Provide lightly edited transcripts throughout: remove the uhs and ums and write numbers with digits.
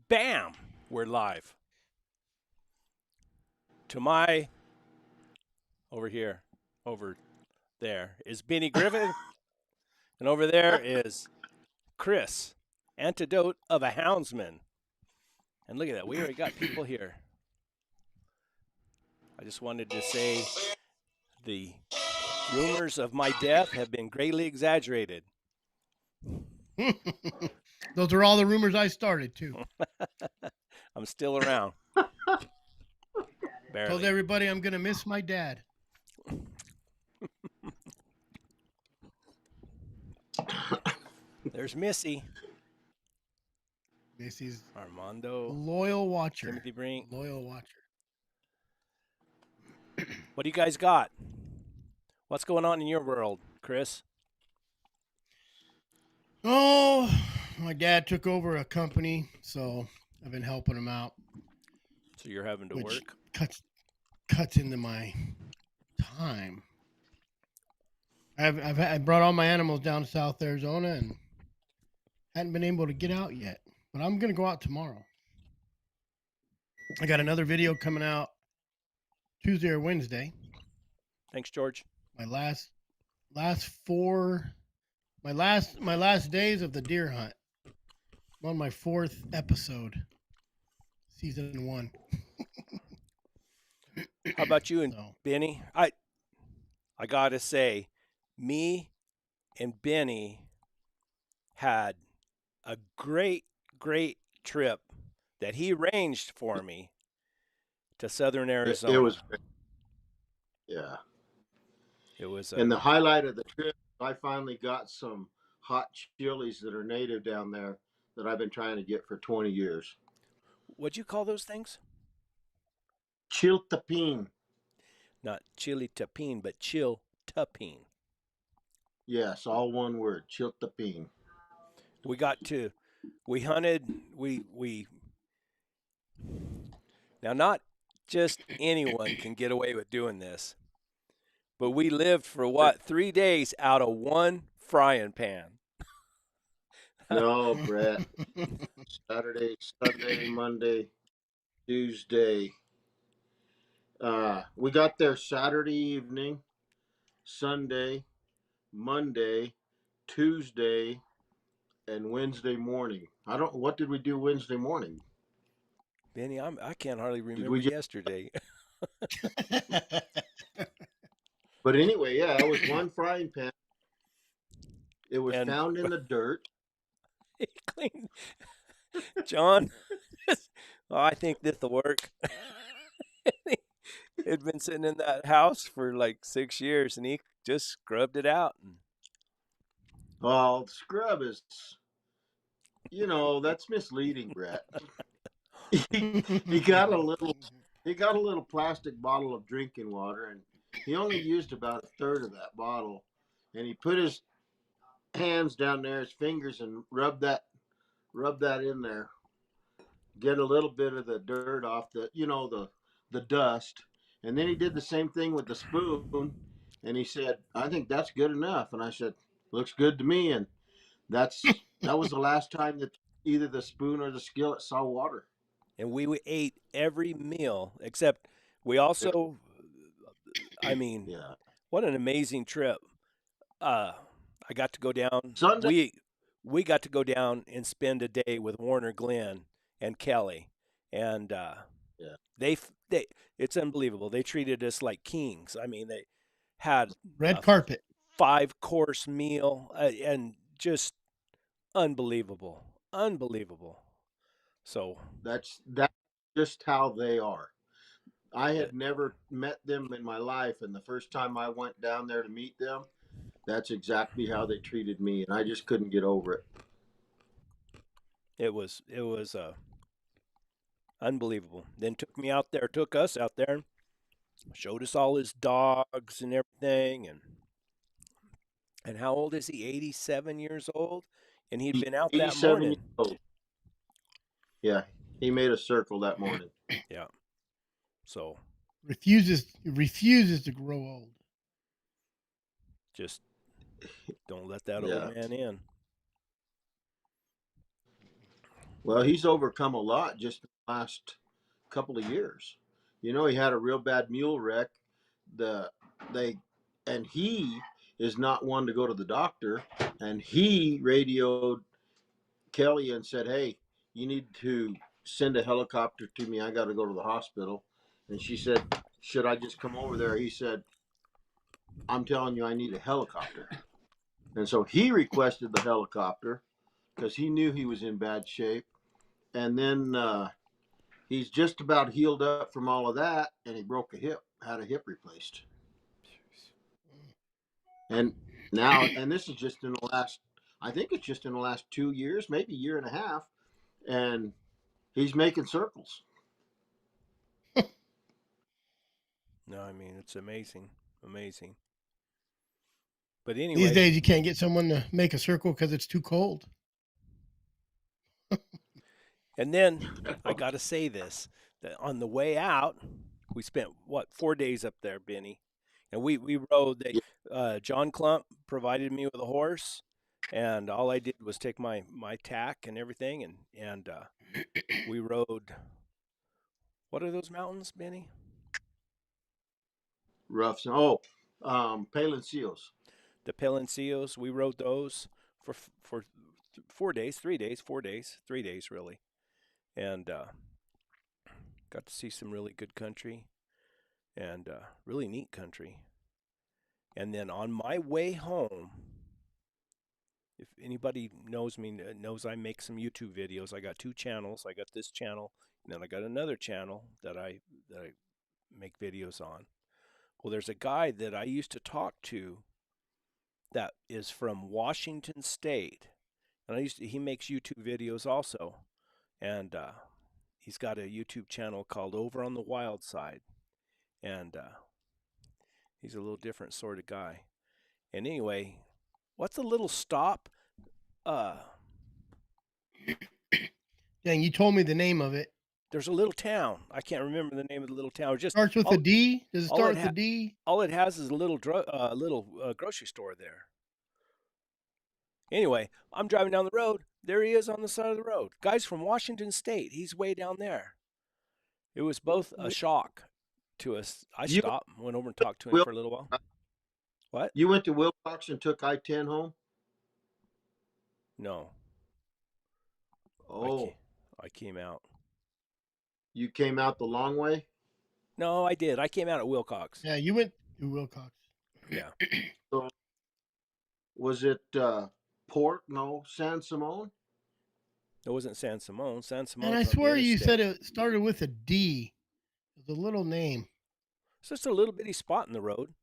Bam! We're live. To my over there is Benny Griffin, and over there is Chris, antidote of a houndsman. And look at that, we already got people here. I just wanted to say the rumors of my death have been greatly exaggerated. Those are all the rumors I started too. I'm still around. Told Barely. everybody I'm gonna miss my dad. There's Missy, Missy's Armando, loyal watcher. Timothy Brink. Loyal watcher. What do you guys got? What's going on in your world, Chris? Oh, my dad took over a company, so I've been helping him out, So you're having to which work? cuts into my time. I brought all my animals down to South Arizona and hadn't been able to get out yet, but I'm gonna go out tomorrow. I got another video coming out Tuesday or Wednesday. Thanks, George. My last four my last days of the deer hunt. I'm on my 4th episode, season 1. How about you and So, Benny? I gotta say, me and Benny had a great trip that he arranged for me to Southern Arizona. It was great. Yeah. It was And the highlight of the trip, I finally got some hot chilies that are native down there that I've been trying to get for 20 years. What'd you call those things? Chiltepin. Not chili tapine, but chill tapine. Yes, all one word. Chiltepin. We hunted, now not just anyone can get away with doing this, but we lived for what, 3 days out of one frying pan. No, Brett. Saturday, Sunday, Monday, Tuesday. We got there Saturday evening, Sunday, Monday, Tuesday, and Wednesday morning. What did we do Wednesday morning? Benny, I can't hardly Did remember we just, yesterday. but anyway, yeah, it was one frying pan. It was And found in the dirt. he cleaned John. Oh, I think this will work. It'd been sitting in that house for like 6 years, and he just scrubbed it out. Well, scrub is, that's misleading, Brett. he got a little plastic bottle of drinking water, and he only used about a third of that bottle. And he put his hands down there, his fingers, and rub that in there. Get a little bit of the dirt off the dust. And then he did the same thing with the spoon, and he said, "I think that's good enough." And I said, "Looks good to me." And that was the last time that either the spoon or the skillet saw water. And we ate every meal except we also, I mean, Yeah. what an amazing trip. I got to go down. Sunday. We got to go down and spend a day with Warner Glenn and Kelly, and Yeah. they it's unbelievable. They treated us like kings. I mean, they had Red a carpet. 5-course meal and just unbelievable, unbelievable. So That's just how they are. I uh, had never met them in my life, and the first time I went down there to meet them, that's exactly how they treated me, and I just couldn't get over it. it was unbelievable. Then took us out there, showed us all his dogs and everything, and how old is he? 87 years old, and he'd been out that 87 years morning. old. Yeah, he made a circle that morning. Yeah. So refuses to grow old. just don't let that Yeah. old man in. Well, he's overcome a lot just in the last couple of years. You know, he had a real bad mule wreck. The they and he is not one to go to the doctor, and he radioed Kelly and said, "Hey, you need to send a helicopter to me. I got to go to the hospital." And she said, "Should I just come over there?" He said, "I'm telling you, I need a helicopter." And so he requested the helicopter because he knew he was in bad shape. And then he's just about healed up from all of that, and he broke a hip, had a hip replaced. And now, and this is just in the last, I think it's just in the last 2 years, maybe a year and a half, and he's making circles. No, I mean it's amazing, amazing. But These anyway, days, you can't get someone to make a circle because it's too cold. and then I got to say this: that on the way out, we spent what 4 days up there, Benny, and we rode. They Yeah, John Clump provided me with a horse, and all I did was take my tack and everything, and we rode. What are those mountains, Benny? roughs. Oh, Palencios. The Palencios. We rode those for 4 days, 3 days, 4 days, 3 days really, and got to see some really good country and really neat country. And then on my way home, if anybody knows me, knows I make some YouTube videos. I got two channels. I got this channel, and then I got another channel that I make videos on. Well, there's a guy that I used to talk to that is from Washington State, and he makes YouTube videos also, and he's got a YouTube channel called Over on the Wild Side, and he's a little different sort of guy. And anyway, what's a little stop? Uh, Dang, you told me the name of it. there's a little town. I can't remember the name of the little town. It's just Starts with a D. Does it all start it with a D? all it has is a little grocery store there. Anyway, I'm driving down the road. There he is on the side of the road. Guy's from Washington State. He's way down there. It was both a shock to us. I You stopped, went over and talked to him Will, for a little while. What? you went to Wilcox and took I-10 home. No, I Oh, came, I came out. you came out the long way. No, I did. I came out at Wilcox. Yeah, you went to Wilcox. Yeah. So was it Port? No, San Simon. It wasn't San Simon. San And I Simon's on the swear you said interstate. it started with a D. It's a little name. It's just a little bitty spot in the road.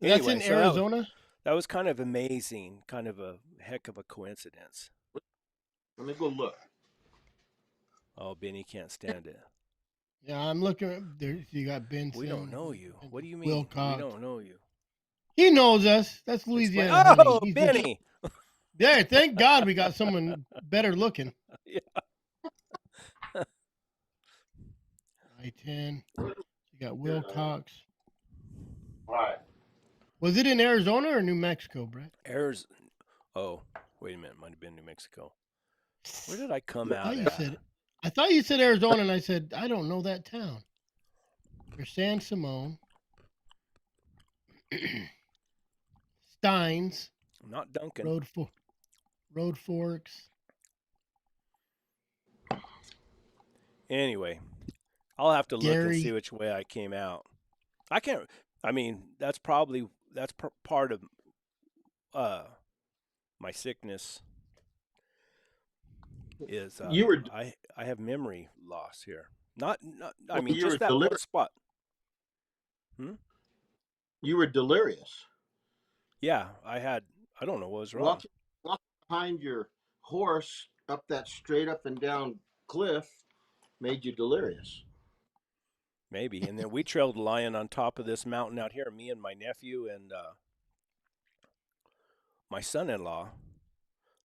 That's Anyway, in so Arizona. that was kind of amazing, kind of a heck of a coincidence. Let me go look. Oh, Benny can't stand it. Yeah, I'm looking. There, you got Benson. We don't know you. What do you mean? We Wilcox. don't know you. He knows us. That's Explain. Louisiana, honey. Oh, He's Benny. there. Thank God we got someone better looking. Yeah. I-10. You got Wilcox. All right. Was it in Arizona or New Mexico, Brett? Arizona. Oh, wait a minute. Might have been New Mexico. Where did I come I out thought you at? said. I thought you said Arizona, and I said I don't know that town. Or San Simon. Steins. Not Duncan. Road Forks. Anyway, I'll have to look and Gary. see which way I came out. I can't. I mean, that's part of my sickness. Is You were I have memory loss here. Not I well, mean you were just that one delirious. spot. You were delirious. Yeah, I don't know what was wrong. Walking behind your horse up that straight up and down cliff made you delirious. Maybe. And then we trailed a lion on top of this mountain out here, me and my nephew and my son-in-law,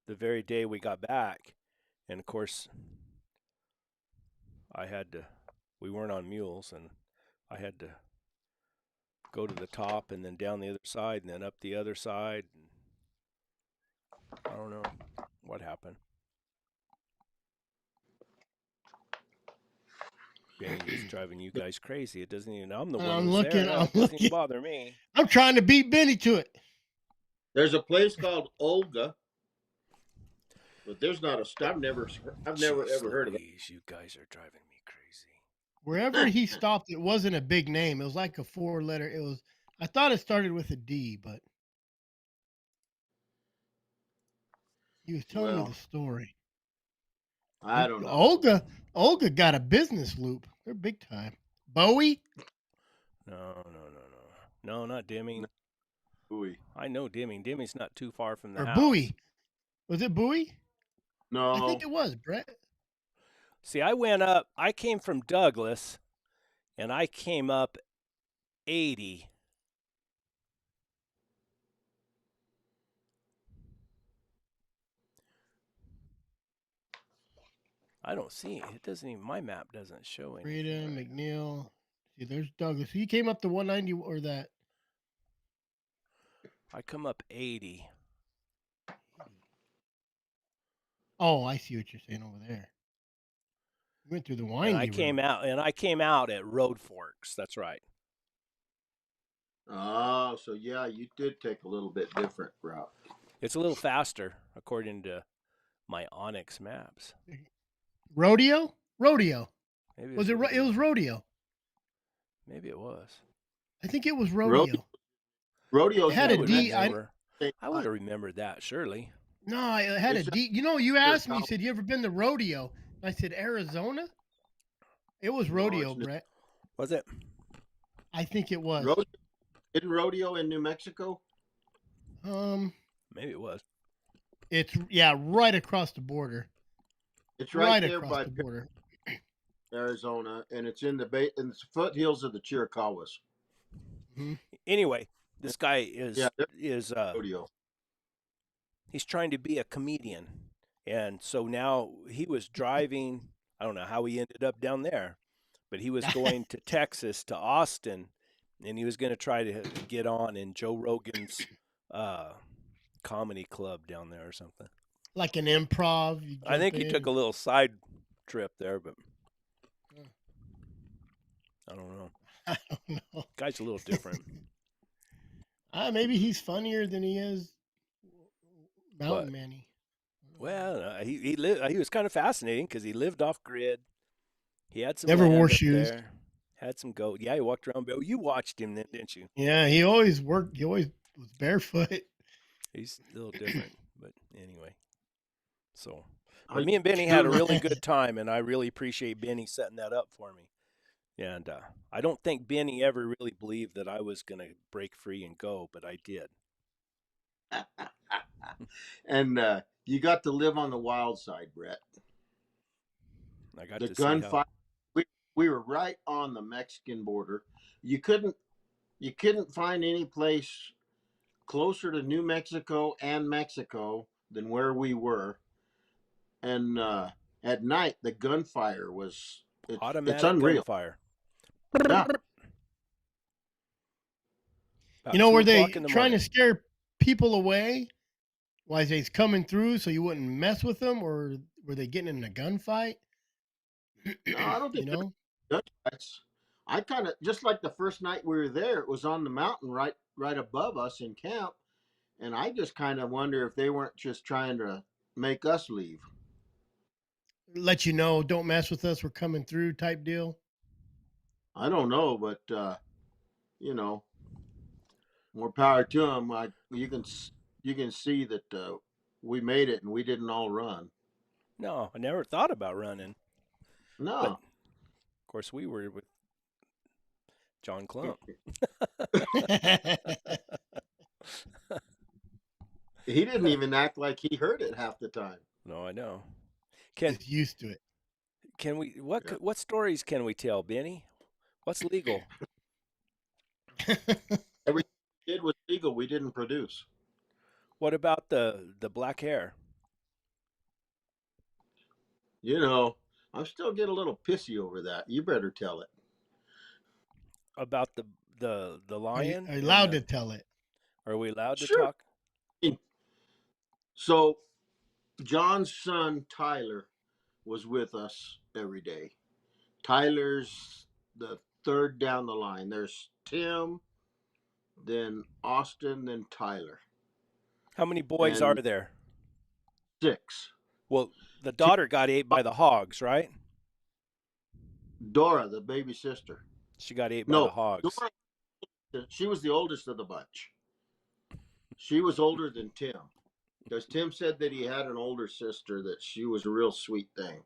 the very day we got back. And of course, we weren't on mules, and I had to go to the top and then down the other side and then up the other side. And I don't know what happened. Benny is driving you guys crazy. It doesn't even. I'm the one I'm who's looking. there. I'm It doesn't even looking. bother me. I'm trying to beat Benny to it. There's a place called Olga, but there's not a. I've never Jeez ever heard of it. Louise, you guys are driving me crazy. Wherever he stopped, it wasn't a big name. It was like a 4-letter. It was. I thought it started with a D, but he was telling me the Well, story. I don't know. Olga got a business loop. They're big time. Bowie? No, not Deming. Bowie. I know Deming. Deming's not too far from the Or house. Bowie? Was it Bowie? I No, think it was, Brett. See, I went up. I came from Douglas, and I came up 80. I don't see it. It doesn't even. My map doesn't show anything. Freedom, Right. McNeil. See, there's Douglas. He came up to 190 or that. I come up 80. Oh, I see what you're saying over there. We went through the And windy I came road. out. And I came out at Road Forks. That's right. oh, so yeah, you did take a little bit different route. It's a little faster according to my Onyx maps. Rodeo? Rodeo. Maybe Was it? It was rodeo. Maybe it was. I think it was Rodeo, rodeo. rodeo's It had in a New D. Mexico. I would have remembered that, surely. No, it had a It's D. You know, you asked me. You South- said you ever been to rodeo? And I said Arizona. It was No, rodeo, it's Brett. Was it? I think it was. rodeo. Isn't rodeo in New Mexico? Maybe it was. It's right across the border. It's right there across by the border. Arizona, and it's in the foothills of the Chiricahuas. Mm-hmm. Anyway, this guy Yeah, there's is rodeo. he's trying to be a comedian. And so now he was driving, I don't know how he ended up down there, but he was going to Texas to Austin, and he was going to try to get on in Joe Rogan's comedy club down there or something. Like an improv. I think he took a little side trip there, but I don't know. I don't know. Guy's a little different. Maybe he's funnier than he is Mountain But- Manny. Well, he was kind of fascinating because he lived off grid. He had some Never land wore up shoes. there, had some goat. Yeah, he walked around. You watched him then, didn't you? Yeah, he always worked. He always was barefoot. He's a little different, but anyway. So, Are but me and Benny you had a doing really good time, and I really appreciate Benny setting that up for me. And I don't think Benny ever really believed that I was going to break free and go, but I did. and you got to live on the wild side, Brett. I got The to see how. gunfight. We were right on the Mexican border. You couldn't find any place closer to New Mexico and Mexico than where we were. And at night, the gunfire was it's Automatic unreal. gunfire. Yeah. About You know, 2 were they o'clock in the trying morning. to scare people away? Was they coming through so you wouldn't mess with them, or were they getting in a gunfight? No, I don't You think know, gunfights. I kind of just like the first night we were there. It was on the mountain right above us in camp, and I just kind of wonder if they weren't just trying to make us leave. let you know, don't mess with us. We're coming through, type deal. I don't know, but more power to them. You can see that we made it and we didn't all run. No, I never thought about running. No, But of course, we were with John Clump. he didn't even act like he heard it half the time. No, I know. Can Just used to it. we what Yeah. what stories can we tell, Benny? What's legal? Everything we did was legal. We didn't produce. What about the black hair? I still get a little pissy over that. You better tell it. About the Are you lion? allowed to tell it? Are we allowed to Sure. talk? So, John's son Tyler was with us every day. Tyler's the third down the line. There's Tim, then Austin, then Tyler, How many boys are and there? six. Well, the Tim, daughter got ate by the hogs, right? Dora, the baby sister. She got ate by the No, hogs. Dora. She was the oldest of the bunch. She was older than Tim, because Tim said that he had an older sister that she was a real sweet thing.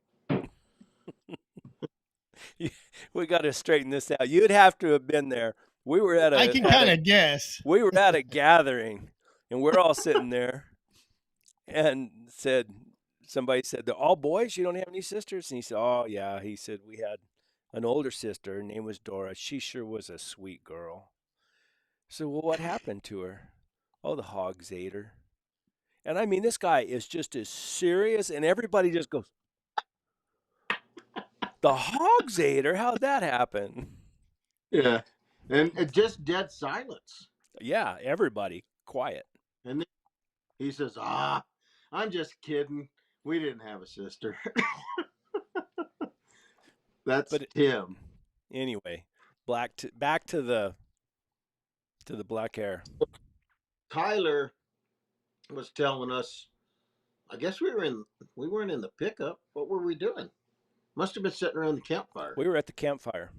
We got to straighten this out. You'd have to have been there. We were at I a can at kind a of guess. we were at a gathering, and we're all sitting there, and somebody said, "They're all boys. You don't have any sisters?" And he said, "Oh yeah." He said, "We had an older sister. Her name was Dora. She sure was a sweet girl." So, well, what happened to her? Oh, the hogs ate her. And I mean, this guy is just as serious, and everybody just goes, "The hogs ate her? How'd that happen?" Yeah, and just dead silence. Yeah, everybody quiet. And then he says, I'm just kidding. We didn't have a sister." That's But Tim. anyway, back to the black hair. Tyler was telling us, I guess we weren't in the pickup. What were we doing? Must have been sitting around the campfire. We were at the campfire.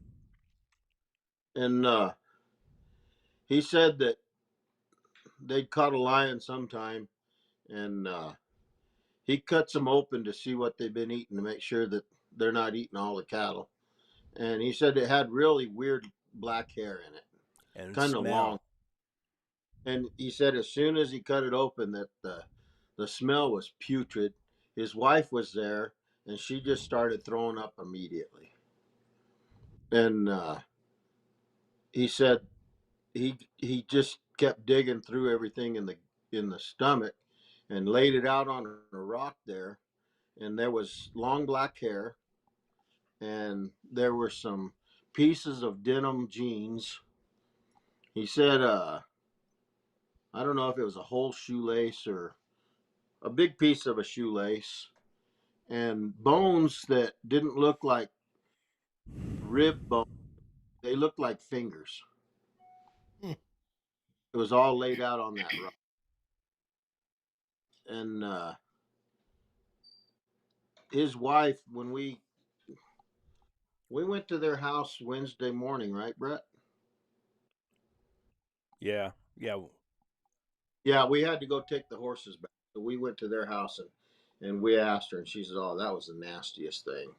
And he said that they'd caught a lion sometime, and he cuts them open to see what they've been eating to make sure that they're not eating all the cattle. And he said it had really weird black hair in it, And kind of long. smell. And he said as soon as he cut it open that the smell was putrid. His wife was there, and she just started throwing up immediately. And he said he just kept digging through everything in the stomach, and laid it out on a rock there, and there was long black hair, and there were some pieces of denim jeans. He said, I don't know if it was a whole shoelace or a big piece of a shoelace, and bones that didn't look like rib bones. They looked like fingers. Hmm. It was all laid out on that rock. And his wife, when we went to their house Wednesday morning, right, Brett? Yeah, yeah. Yeah, we had to go take the horses back. So we went to their house, and we asked her, and she said, "Oh, that was the nastiest thing."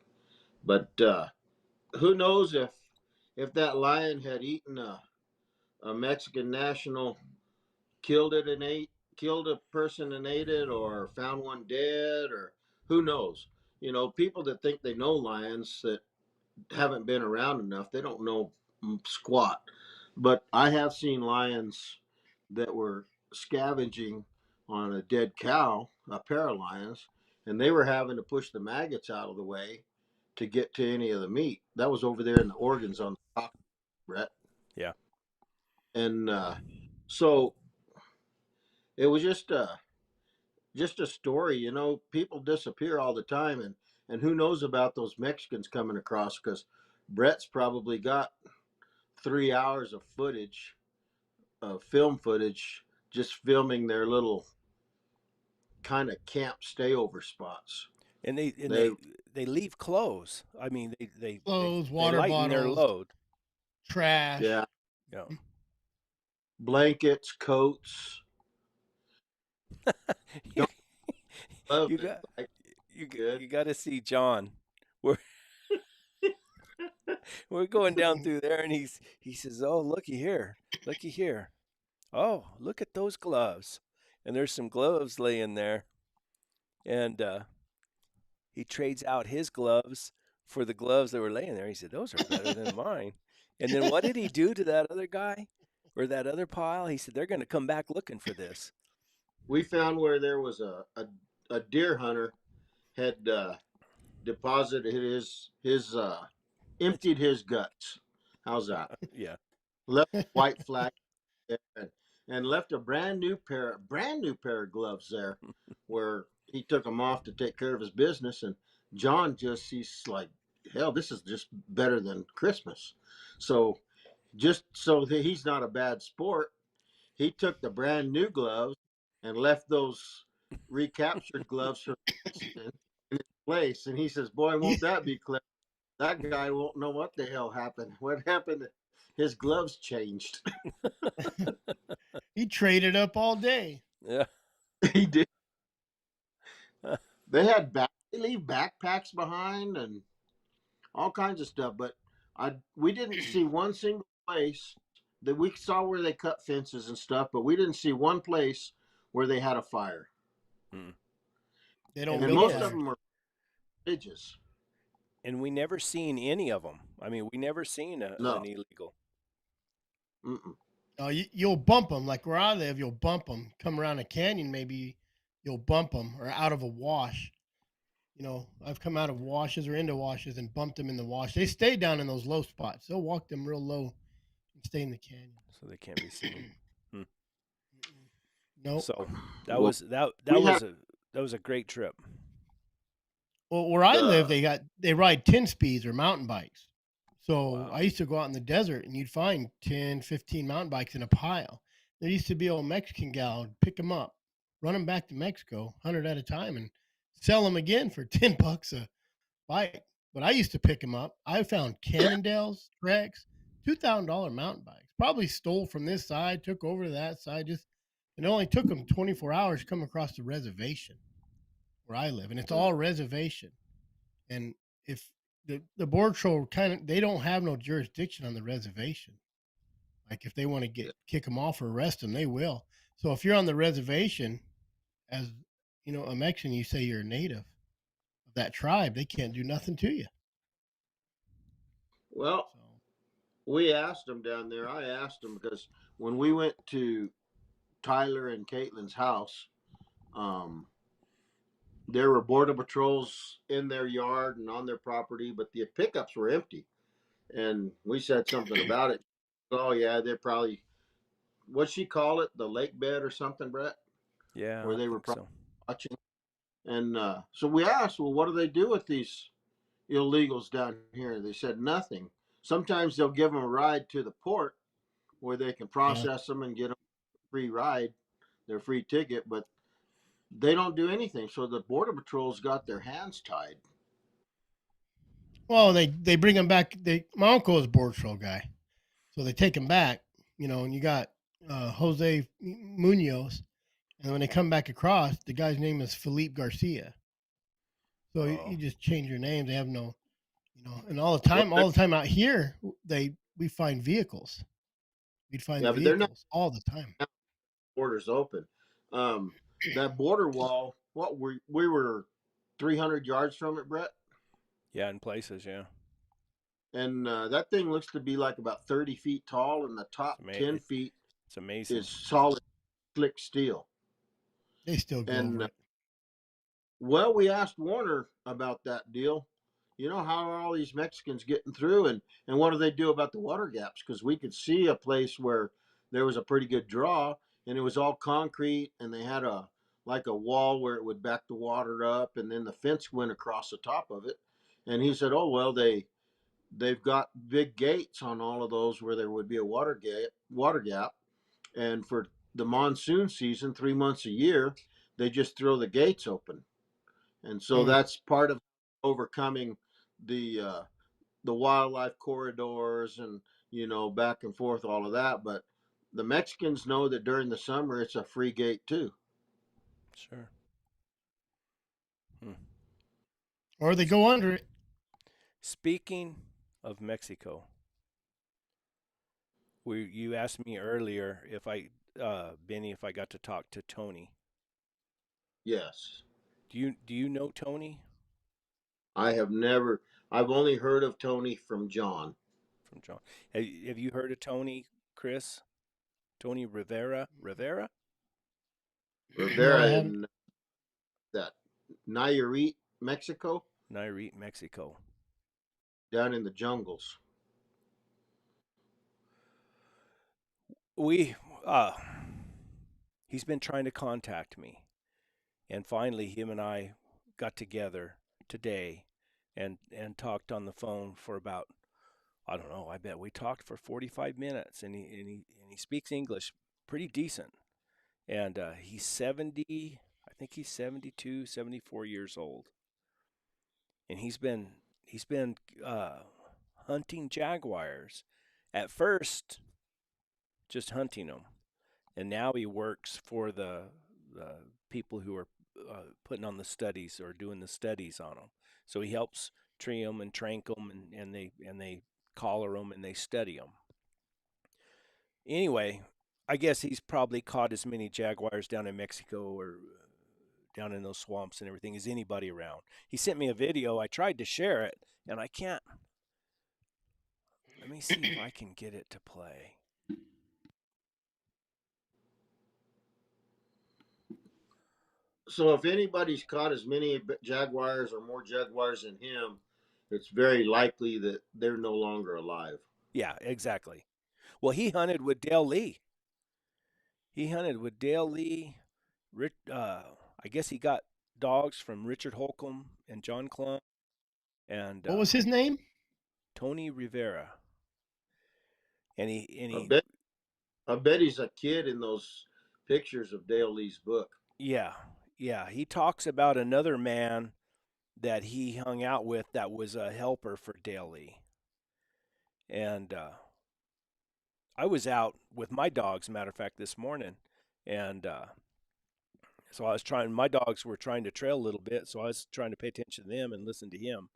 But who knows if that lion had eaten a Mexican national, killed it and ate, killed a person and ate it, or found one dead, or who knows? You know, people that think they know lions that haven't been around enough, they don't know squat. But I have seen lions that were scavenging on a dead cow, a pair of lions, and they were having to push the maggots out of the way to get to any of the meat. That was over there in the organs on the top, Brett. Yeah. And so it was just a story. You know, people disappear all the time, and who knows about those Mexicans coming across? Because Brett's probably got 3 hours of footage, of film footage, just filming their little kind of camp stayover spots. And They they leave clothes. I mean, Clothes, they water lighten their bottles, load. trash. Yeah, Yeah. blankets, coats. you, John loved you it. got Like, you good. got to see John. We're we're going down through there, and he says, "Oh, looky here. Oh, look at those gloves." And there's some gloves laying there, and he trades out his gloves for the gloves that were laying there. He said, "Those are better than mine." And then what did he do to that other guy or that other pile? He said, "They're going to come back looking for this." We found where there was a deer hunter had deposited his emptied his guts. How's that? Yeah. Left a white flag there, and left a brand new pair of gloves there, where he took them off to take care of his business. And John just, he's like, hell, this is just better than Christmas. So just so that he's not a bad sport, he took the brand new gloves and left those recaptured gloves for in his place. And he says, "Boy, He, won't that be clever? That guy won't know what the hell happened. What happened? His gloves changed." he traded up all day. Yeah. He did. They leave backpacks behind and all kinds of stuff, but we didn't see one single place that we saw where they cut fences and stuff, but we didn't see one place where they had a fire. Mm. They And don't And we build most never of fires. them are religious. and we never seen any of them. I mean, we never seen an No. illegal. Mm-mm. You'll bump them. Like where I live, you'll bump them. Come around a canyon, maybe you'll bump them, or out of a wash. I've come out of washes or into washes and bumped them in the wash. They stay down in those low spots. They'll walk them real low and stay in the canyon. So they can't be seen. Hmm. Nope. So that Well, was that we had that was a great trip. Well, where I live, the they ride 10 speeds or mountain bikes. So Wow. I used to go out in the desert and you'd find 10, 15 mountain bikes in a pile. There used to be a Mexican gal who'd pick them up, run them back to Mexico, 100 at a time, and sell them again for $10 a bike. But I used to pick them up. I found Cannondales, Treks, $2,000 mountain bikes. Probably stole from this side, took over to that side. It only took them 24 hours to come across the reservation where I live, and it's all reservation. And if the board patrol they don't have no jurisdiction on the reservation. Like if they want to kick them off or arrest them, they will. So if you're on the reservation as a Mexican, you say you're a native of that tribe, they can't do nothing to you. well, So we asked them down there. I asked them because when we went to Tyler and Caitlin's house, um, there were border patrols in their yard and on their property, but the pickups were empty. And we said something about it. Oh yeah, they're probably, what'd she call it, the lake bed or something, Brett, Yeah, where I they were think probably so. watching. And so we asked, well, what do they do with these illegals down here? They said nothing. Sometimes they'll give them a ride to the port where they can yeah. process them and get them a free ride, their free ticket, but they don't do anything. So the border patrol's got their hands tied. Well, they bring them back. My uncle is a board patrol guy, so they take him back. And you got Jose Munoz, and when they come back across, the guy's name is Felipe Garcia. So you Oh, just change your name. They have no, and Well, all the time out here, we find vehicles. We'd find yeah, but they're not vehicles all the time. borders open. Um, that border wall, we were 300 yards from it, Brett, yeah, in places, yeah. and that thing looks to be like about 30 feet tall, and the top 10 feet It's amazing. is solid slick steel. They still go And over it. well, we asked Warner about that deal. How are all these Mexicans getting through, and what do they do about the water gaps? Because we could see a place where there was a pretty good draw, and it was all concrete, and they had a wall where it would back the water up, and then the fence went across the top of it. And he said, "Oh well, they've got big gates on all of those where there would be a water gap, and for the monsoon season, 3 months a year, they just throw the gates open." And so Mm. that's part of overcoming the uh, the wildlife corridors and back and forth all of that. But the Mexicans know that during the summer it's a free gate too. Sure. Hmm. Or they S- go under it. Speaking of Mexico, you asked me earlier if Benny, if I got to talk to Tony. Yes, Do you know Tony I have never. I've only heard of Tony from John from John? Have you heard of Tony, Chris? Tony Rivera? Rivera? No, I Rivera haven't. in that Nayarit, Mexico, Nayarit, Mexico. down in the jungles. We uh he's been trying to contact me, and finally him and I got together today and talked on the phone for about, I don't know, I bet we talked for 45 minutes, and he speaks English pretty decent. And he's 70, I think he's 72, 74 years old. And he's been uh, hunting jaguars. At first, just hunting them, and now he works for the people who are putting on the studies or doing the studies on them. So he helps tree them and trank them, and they collar them and they study them. Anyway, I guess he's probably caught as many jaguars down in Mexico or down in those swamps and everything as anybody around. He sent me a video. I tried to share it, and I can't. Let me see if I can get it to play. So if anybody's caught as many jaguars or more jaguars than him, it's very likely that they're no longer alive. Yeah, exactly. Well, he hunted with Dale Lee. He hunted with Dale Lee. I guess he got dogs from Richard Holcomb and John Clum and What was his name? Tony Rivera. And he and I he bet I bet he's a kid in those pictures of Dale Lee's book. yeah, yeah, he talks about another man that he hung out with that was a helper for Dale Lee. And I was out with my dogs, matter of fact, this morning, and so I was trying. My dogs were trying to trail a little bit, so I was trying to pay attention to them and listen to him.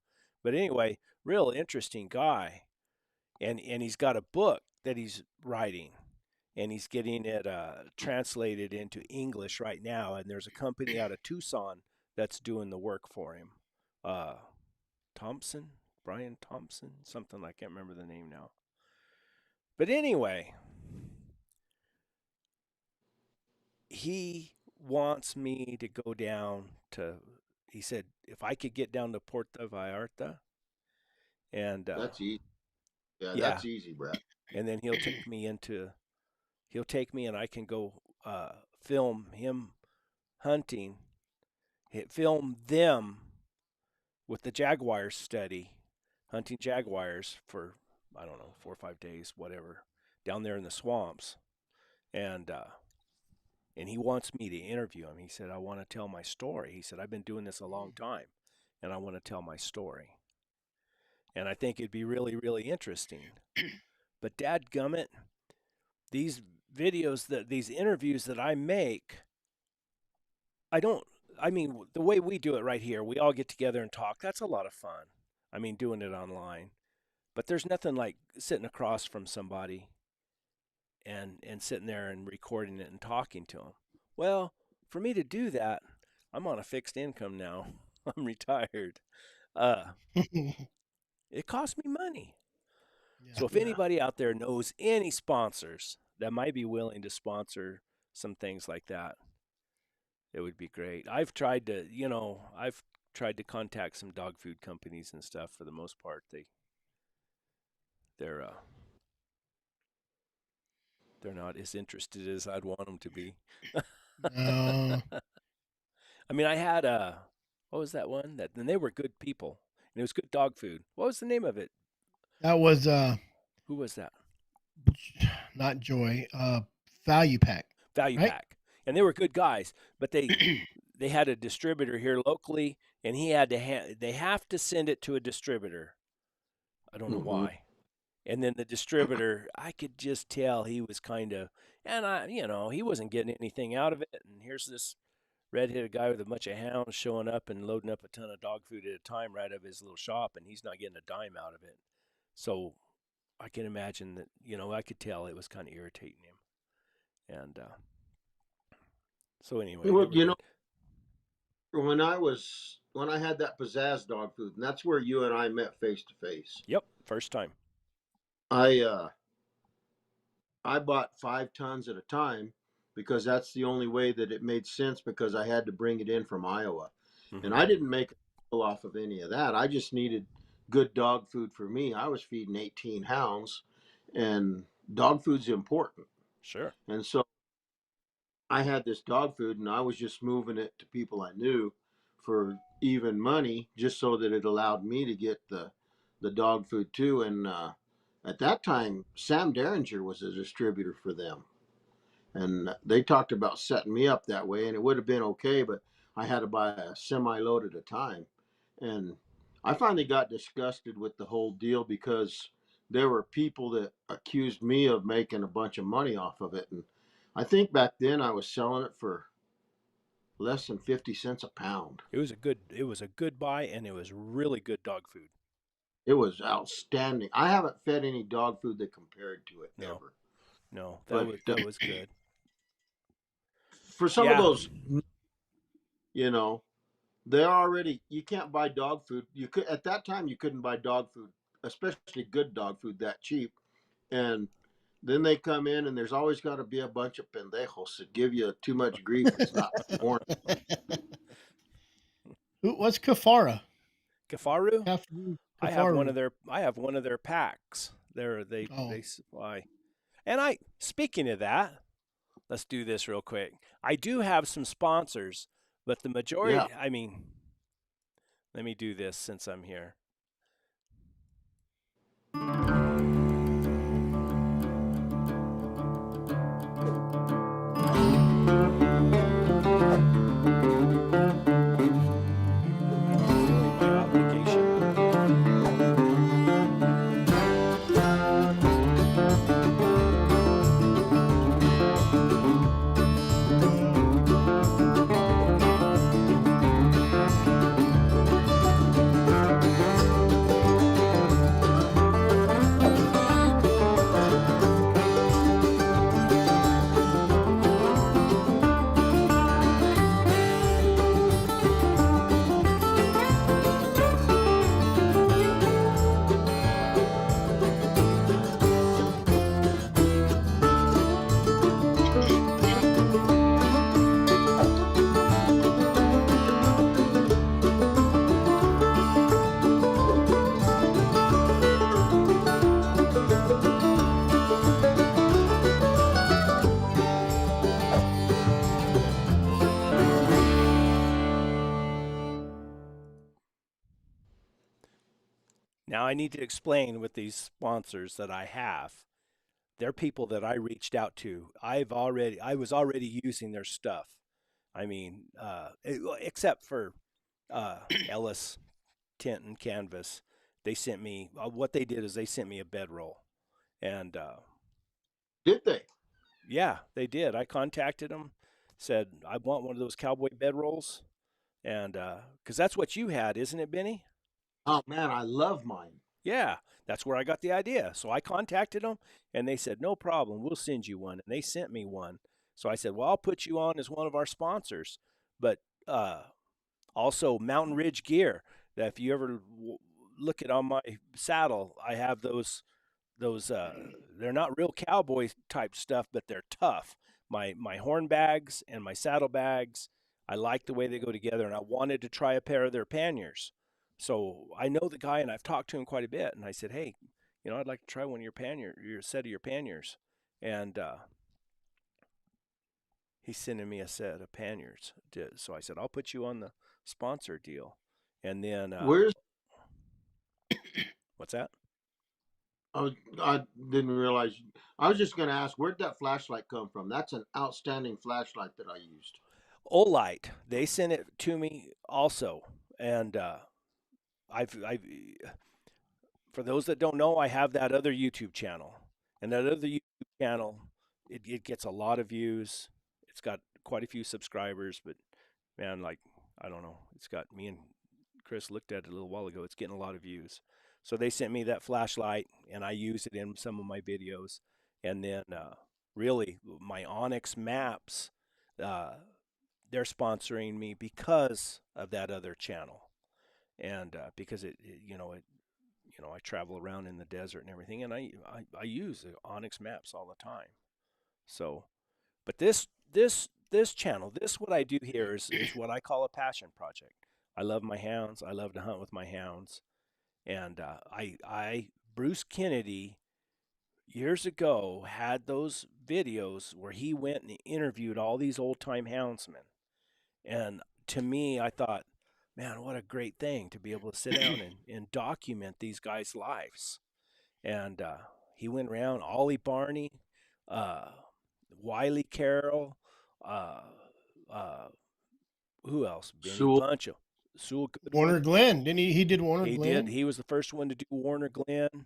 But anyway, real interesting guy, and he's got a book that he's writing, and he's getting it translated into English right now. And there's a company out of Tucson that's doing the work for him. Uh, Thompson, Brian Thompson, something, I can't remember the name now. But anyway, he wants me to go down to. He said if I could get down to Puerto Vallarta, and That's easy. Yeah, yeah, that's easy, Brad. and then he'll take me into. He'll take me, and I can go film him hunting. Film them with the Jaguar study, hunting jaguars for, I don't know, 4 or 5 days, whatever, down there in the swamps, and he wants me to interview him. He said, I want to tell my story. He said, I've been doing this a long time, and I want to tell my story. And I think it'd be really, really interesting. But dadgummit, these these interviews that I make, I don't, I mean, the way we do it right here, we all get together and talk. That's a lot of fun. I mean, doing it online. But there's nothing like sitting across from somebody and sitting there and recording it and talking to them. Well, for me to do that, I'm on a fixed income now. I'm retired. Uh, Yeah. it costs me money. So if Yeah. anybody out there knows any sponsors that might be willing to sponsor some things like that, it would be great. I've tried to contact some dog food companies and stuff. For the most part, they're they're not as interested as I'd want them to be. No, I mean, I had what was that one? That and they were good people, and it was good dog food. What was the name of it? that was Who was that? not Joy. Value Pack, Value right? Pack, and they were good guys, but they had a distributor here locally, and he had to they have to send it to a distributor. I don't know Mm-hmm. why. And then the distributor, I could just tell he was kind of, and he wasn't getting anything out of it. And here's this red-headed guy with a bunch of hounds showing up and loading up a ton of dog food at a time right out of his little shop, and he's not getting a dime out of it. So I can imagine that, I could tell it was kind of irritating him. And so anyway, they Well, were good. when I had that pizzazz dog food, and that's where you and I met face to face. Yep, first time. I I bought 5 tons at a time because that's the only way that it made sense because I had to bring it in from Iowa. And Hmm. I didn't make a deal off of any of that. I just needed good dog food for me. I was feeding 18 hounds, and dog food's important. Sure. And so I had this dog food, and I was just moving it to people I knew for even money just so that it allowed me to get the dog food too. And at that time, Sam Derringer was a distributor for them, and they talked about setting me up that way, and it would have been okay, but I had to buy a semi load at a time, and I finally got disgusted with the whole deal because there were people that accused me of making a bunch of money off of it, and I think back then I was selling it for less than 50 cents a pound. It was a good buy, and it was really good dog food. It was outstanding. I haven't fed any dog food that compared to it No, ever. no, that But was that was good. for some of Yeah, those, you know, they're already, you can't buy dog food. You could at that time you couldn't buy dog food, especially good dog food, that cheap. And then they come in and there's always got to be a bunch of pendejos that give you too much grief that's not born. What's kafara? Kafaru. I have one of Kafaru. their packs. Oh, They supply. And I speaking of that, let's do this real quick. I do have some sponsors, but the Yeah. majority, I mean, let me do this since I'm here. It's really my obligation. Now I need to explain with these sponsors that I have. They're people that I reached out to. I was already using their stuff. I mean, except for Ellis Tint and Canvas, they sent me. What they did is they sent me a bedroll, and Did they? yeah, they did. I contacted them, said I want one of those cowboy bedrolls, and because that's what you had, isn't it, Benny? Oh man, I love mine. Yeah, that's where I got the idea. So I contacted them, and they said no problem, we'll send you one, and they sent me one. So I said, well, I'll put you on as one of our sponsors, but uh, also Mountain Ridge Gear. That if you ever look at on my saddle, I have those they're not real cowboy type stuff, but they're tough. My horn bags and my saddle bags, I like the way they go together, and I wanted to try a pair of their panniers. So I know the guy, and I've talked to him quite a bit. And I said, hey, I'd like to try one of your set of your panniers, and he's sending me a set of panniers. So I said, I'll put you on the sponsor deal, and then Where's what's that? I didn't realize. I was just going to ask, where'd that flashlight come from? That's an outstanding flashlight that I used. Olight. They sent it to me also, and I've for those that don't know, I have that other YouTube channel, and that other YouTube channel, it gets a lot of views. It's got quite a few subscribers, but man, like I don't know, it's got me and Chris looked at it a little while ago. It's getting a lot of views. So they sent me that flashlight, and I use it in some of my videos. And then, really, my Onyx maps, uh, they're sponsoring me because of that other channel, and because I travel around in the desert and everything, and I use the Onyx maps all the time. So, but this channel, this what I do here is what I call a passion project. I love my hounds. I love to hunt with my hounds, and I Bruce Kennedy years ago had those videos where he went and interviewed all these old time houndsmen, and to me, I thought man, what a great thing to be able to sit down and document these guys' lives. And he went around Ollie Barney, uh, Wiley Carroll, uh, uh, who else? Benny Sewell. Bunch, Sewell Goodwin. Warner Glenn, didn't he? He did Warner He did. Glenn. He was the first one to do Warner Glenn,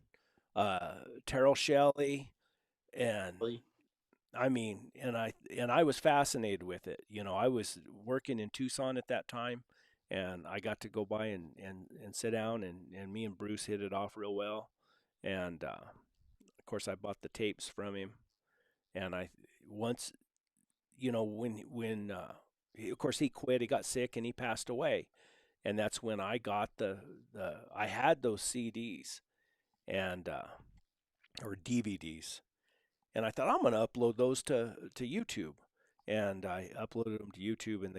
Terrell Shelley, and I mean, and I was fascinated with it. You know, I was working in Tucson at that time, and I got to go by and sit down, and me and Bruce hit it off real well. And of course, I bought the tapes from him, and I once, you know, of course he quit, he got sick, and he passed away, and that's when I got the I had those CDs and or DVDs, and I thought I'm going to upload those to YouTube, and I uploaded them to YouTube, and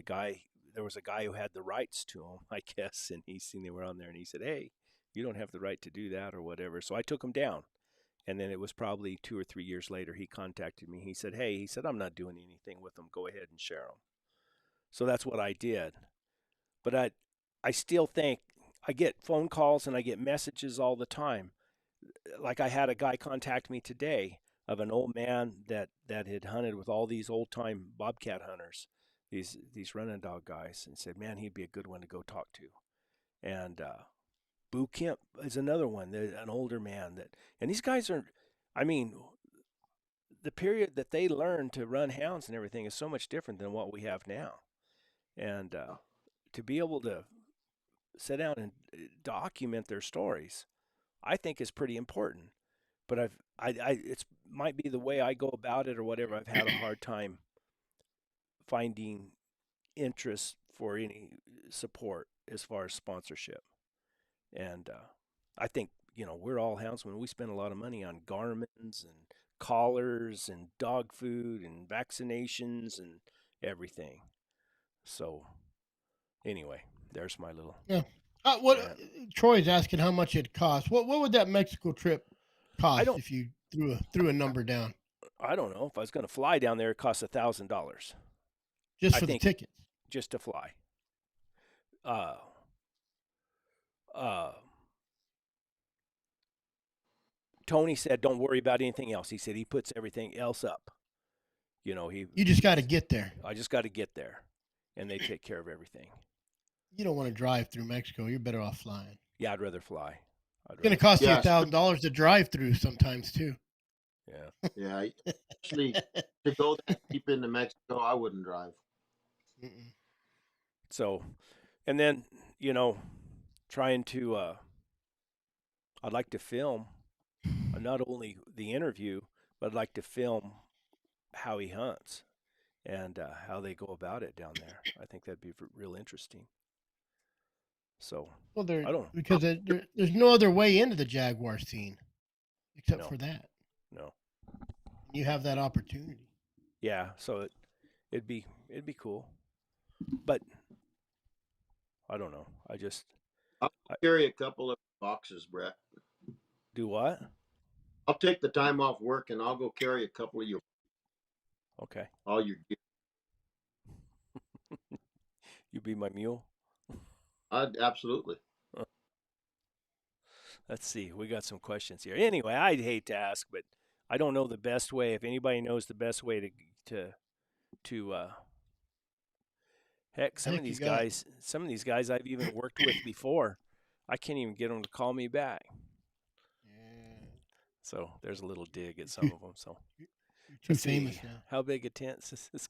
there was a guy who had the rights to them, I guess, and he seen they were on there, and he said, "Hey, you don't have the right to do that or whatever." So I took them down, and then it was probably 2 or 3 years later he contacted me. He said, "Hey," he said, "I'm not doing anything with them. Go ahead and share them." So that's what I did, but I still think I get phone calls and I get messages all the time. Like I had a guy contact me today of an old man that had hunted with all these old time bobcat hunters, these running dog guys, and said, "Man, he'd be a good one to go talk to." And Boo Kemp is another one, an older man and these guys are, I mean, the period that they learned to run hounds and everything is so much different than what we have now. And to be able to sit down and document their stories, I think is pretty important. But it's might be the way I go about it or whatever. I've had a hard time finding interest for any support as far as sponsorship. And I think, you know, we're all houndsmen. We spend a lot of money on Garmins and collars and dog food and vaccinations and everything. So anyway, there's my little Yeah. What rant. Troy's asking how much it costs. What would that Mexico trip I cost don't if you threw a number down I don't know if I was going to fly down there. It costs $1,000. just I for the think tickets? just to fly. Uh, uh, Tony said, "Don't worry about anything else." He said he puts everything else up. You know, You just got to get there. I just got to get there, and they take care of everything. You don't want to drive through Mexico. You're better off flying. Yeah, I'd rather fly. It's going to cost you Yeah, $1,000 to drive through sometimes too. Yeah. yeah. Especially to go that deep into Mexico, I wouldn't drive. Mm-mm. So, and then, you know, trying to, I'd like to film not only the interview, but I'd like to film how he hunts and how they go about it down there. I think that'd be real interesting. So Well, I don't because there's no other way into the Jaguar scene except No. for that. know. You have that opportunity. Yeah, so it'd be cool, but I don't know. I'll I carry a couple of boxes, Brett. do what? I'll take the time off work and I'll go carry a couple of Okay, all your gear. you be my mule. Absolutely. Let's see. We got some questions here. Anyway, I'd hate to ask, but I don't know the best way. If anybody knows the best way to heck, some of Heck, you these got guys, I've even worked with before. I can't even get them to call me back. yeah, So there's a little dig at some of them. So you're too let's famous see. now. How big a tent is this?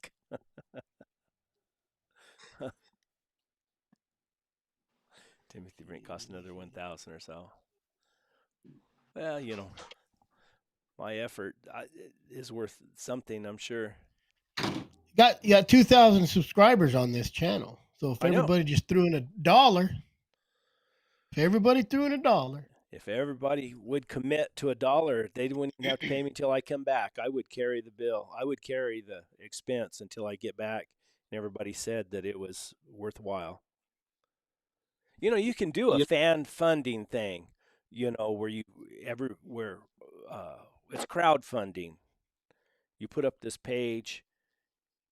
Timothy Brink cost another 1,000 or so. Well, you know, my effort is worth something, I'm sure. You got 2,000 subscribers on this channel. So if I know. everybody just threw in $1, if everybody threw in $1, If everybody would commit to $1, they wouldn't even have to pay me until I come back. I would carry the bill. I would carry the expense until I get back, and everybody said that it was worthwhile. You know, you can do a fan funding thing, you know, where it's crowdfunding. You put up this page,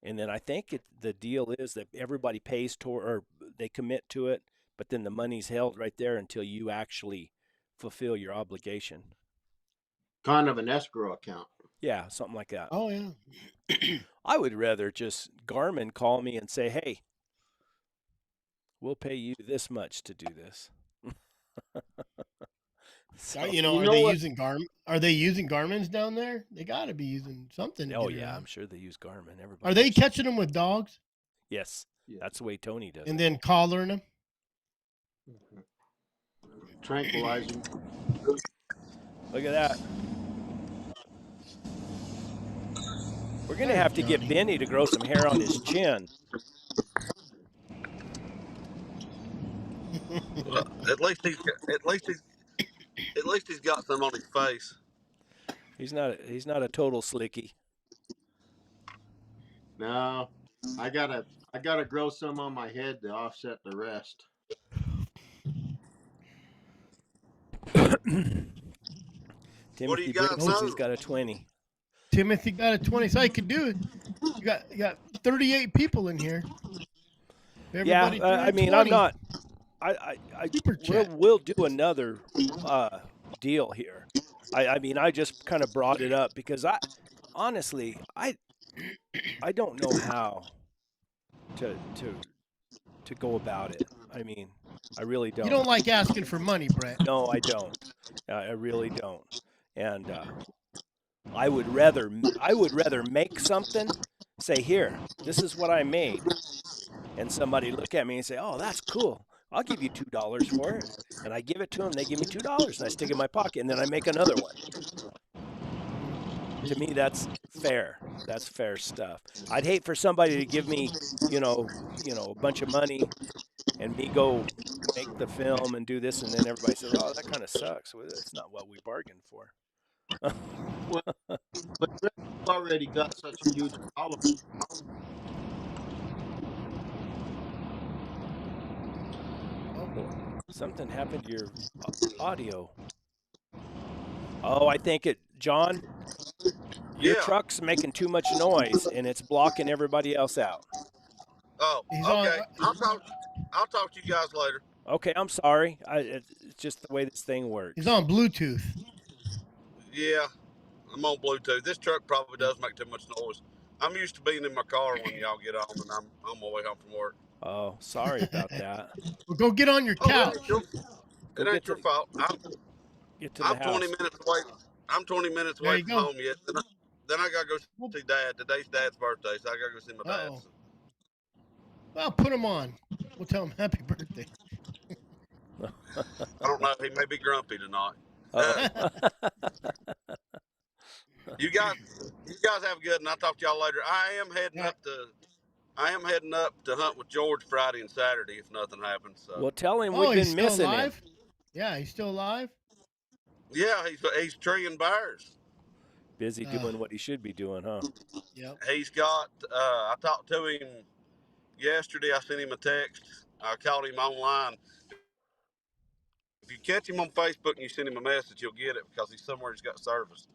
and then I think the deal is that everybody pays or they commit to it. but then the money's held right there until you actually fulfill your obligation. Kind of an escrow account. Yeah, something like that. Oh yeah. I would rather just Garmin call me and say, "Hey, we'll pay you this much to do this." So, You know, You are know they what? using Are they using Garmin's down there? They got to be using something to oh get yeah, I'm around. sure they use Garmin. Are Everybody they uses. catching them with dogs Yes, Yeah. that's the way Tony does and it. then collaring them? Tranquilizing. Look at that. We're gonna There's have to get Johnny. Benny to grow some hair on his chin. At least he's got some on his face. He's not a total slicky. No, I gotta grow some on my head to offset the rest. What do you Timothy guys Briggs says he's know? got a 20. Timothy got a 20, so I could do it. You got 38 people in here. Yeah, Everybody threw I in mean, I'm 20. not. I Super we'll chat. we'll do another deal here. I mean, I just kind of brought it up because honestly, I don't know how to go about it. I mean, I really You don't. don't like asking for money, Brett. No, I don't. I really don't. And I would rather make something, say here, this is what I made, and somebody look at me and say, oh, that's cool. I'll give you $2 for it. And I give it to them. They give me $2, and I stick it in my pocket, and then I make another one. To me, that's fair. That's fair stuff. I'd hate for somebody to give me, a bunch of money, and me go make the film and do this, and then everybody says, "Oh, that kind of sucks." Well, that's not what we bargained for. Well, but Rick already got such a huge following. Oh, something happened to your audio. Oh, I think John. Your Yeah. truck's making too much noise, and it's blocking everybody else out. Oh, He's on. okay. I'll talk to you guys later. Okay, I'm sorry. It's just the way this thing He's works. on Bluetooth. Yeah, I'm on Bluetooth. This truck probably Yeah. does make too much noise. I'm used to being in my car when y'all get on, and I'm on my way home from work. Oh, sorry about that. Well, go get on your Oh, it ain't couch. your, Go it ain't your fault. get to the I'm 20 house. minutes away. I'm 20 minutes There away you from go. home yet. Then I gotta go Well, see Dad. Today's Dad's birthday, so I gotta go see my dad. uh-oh. So, Well, put him on. We'll tell him happy birthday. I don't know. He may be grumpy tonight. Oh. You guys, you guys have a good, and I'll talk to y'all later. I am heading up to hunt with George Friday and Saturday if nothing happens. So Well, tell him Oh, we've he's been still missing him. alive? Yeah, he's still alive? yeah, he's treeing bears. Busy doing what he should be doing, huh? Yep. He's got. I talked to him yesterday. I sent him a text. I called him online. If you catch him on Facebook and you send him a message, he'll get it because he's somewhere he's got service.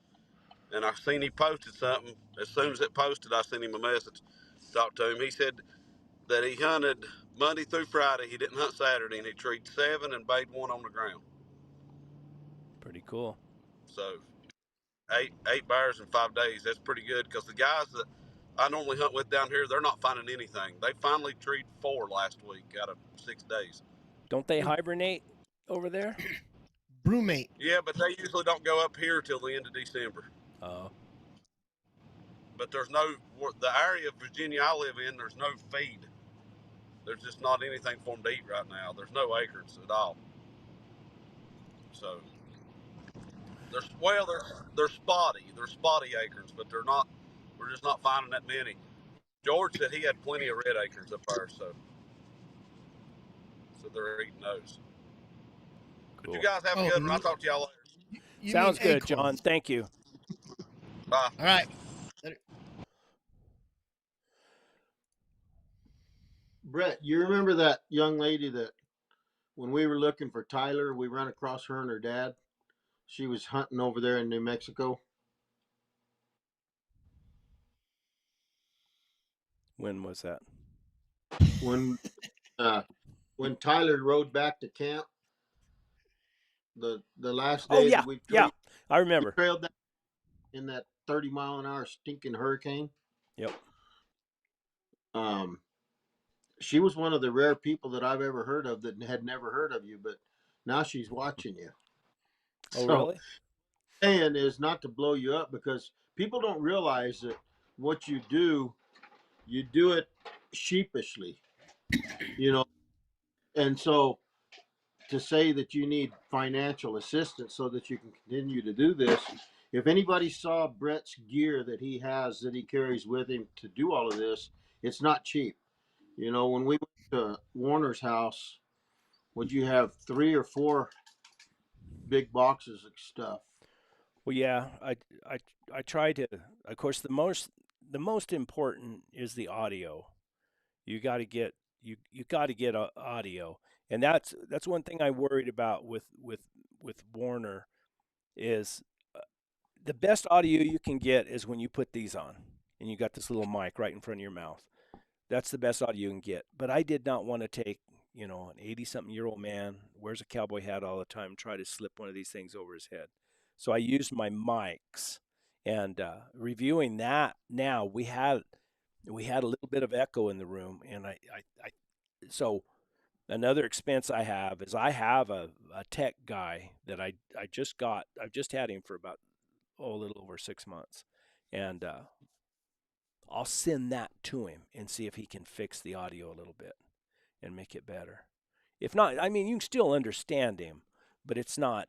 And I seen he posted something. As soon as it posted, I sent him a message. Talked to him. He said that he hunted Monday through Friday. He didn't hunt Saturday, and he treed 7 and bayed 1 on the ground. Pretty cool. So eight bears in 5 days. That's pretty good because the guys that I normally hunt with down here, they're not finding anything. They finally treed 4 last week out of 6 days. Don't they hibernate over there? Brewmate. Yeah, but they usually don't go up here till the end of December. Oh, But there's no, the area of Virginia I live in, there's no feed. There's just not anything for them to eat right now. There's no acorns at all. So they're spotty. They're spotty acorns, but they're not. We're just not finding that many. George said he had plenty of red acorns up there, so they're eating those. But cool. you guys have a Oh, good one. I'll talk to y'all later. you Sounds mean good, John. acorns. Thank you. Bye. All right. Brett, you remember that young lady that when we were looking for Tyler, we ran across her and her dad? She was hunting over there in New Mexico. When was that? When uh, when Tyler rode back to camp the last Oh day that yeah, we yeah, I we remember. trailed that in that 30-mile-an-hour stinking hurricane. Yep. Um, she was one of the rare people that I've ever heard of that had never heard of you, but now she's watching you. Oh So really? saying is not to blow you up because people don't realize that what you do it sheepishly, you know. And so to say that you need financial assistance so that you can continue to do this, if anybody saw Brett's gear that he has that he carries with him to do all of this, it's not cheap. You know, when we went to Warner's house, would you have 3 or 4 big boxes of stuff? Well, yeah, I I try to. Of course, the most important is the audio. You got to get you got to get audio, and that's one thing I worried about with Warner is the best audio you can get is when you put these on and you got this little mic right in front of your mouth. That's the best audio you can get. But I did not want to take, an 80-something-year-old man, wears a cowboy hat all the time, and try to slip one of these things over his head. So I used my mics. And reviewing that now, we had a little bit of echo in the room, and so another expense I have is I have a tech guy that I just got. I've just had him for about a little over 6 months, and I'll send that to him and see if he can fix the audio a little bit and make it better. If not, I mean, you can still understand him, but it's not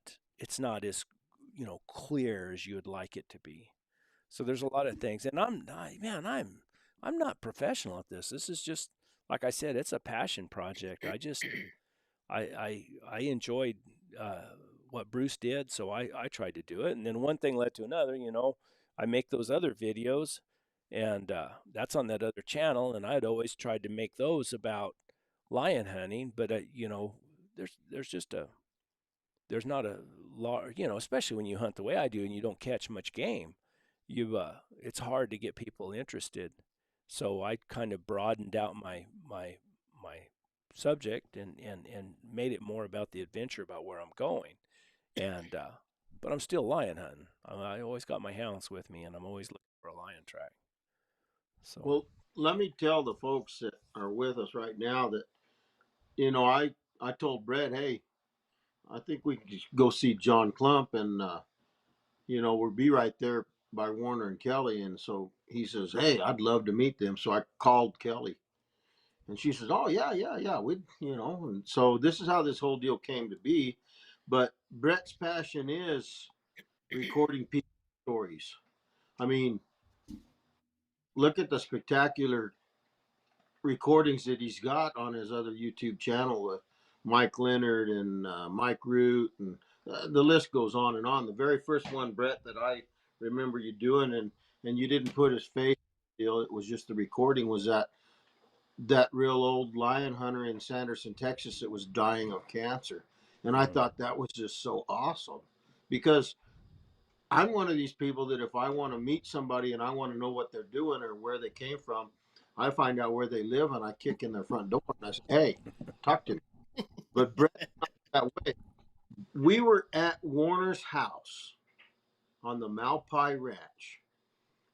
as clear as you would like it to be. So there's a lot of things, and I'm not professional at this. This is just like I said, it's a passion project. I enjoyed what Bruce did, so I tried to do it, and then one thing led to another. I make those other videos, and that's on that other channel, and I'd always tried to make those about lion hunting, but there's just there's not a large, especially when you hunt the way I do and you don't catch much game, it's hard to get people interested. So I kind of broadened out my subject and made it more about the adventure, about where I'm going. And but I'm still lion hunting. I always got my hounds with me, and I'm always looking for a lion track. So Well, let me tell the folks that are with us right now that I told Brett, hey, I think we could just go see John Clump, and we'll be right there by Warner and Kelly. And so he says, hey, I'd love to meet them. So I called Kelly, and she says, oh yeah, yeah, yeah, we. And so this is how this whole deal came to be. But Brett's passion is recording people's stories. I mean, look at the spectacular recordings that he's got on his other YouTube channel with Mike Leonard and Mike Root, and the list goes on and on. The very first one, Brett, that I remember you doing, and you didn't put his face, it was just the recording, was that real old lion hunter in Sanderson, Texas, that was dying of cancer. And I mm, thought that was just so awesome because I'm one of these people that if I want to meet somebody and I want to know what they're doing or where they came from, I find out where they live and I kick in their front door and I say, hey, talk to me. But Brett, that way, we were at Warner's house on the Malpai Ranch.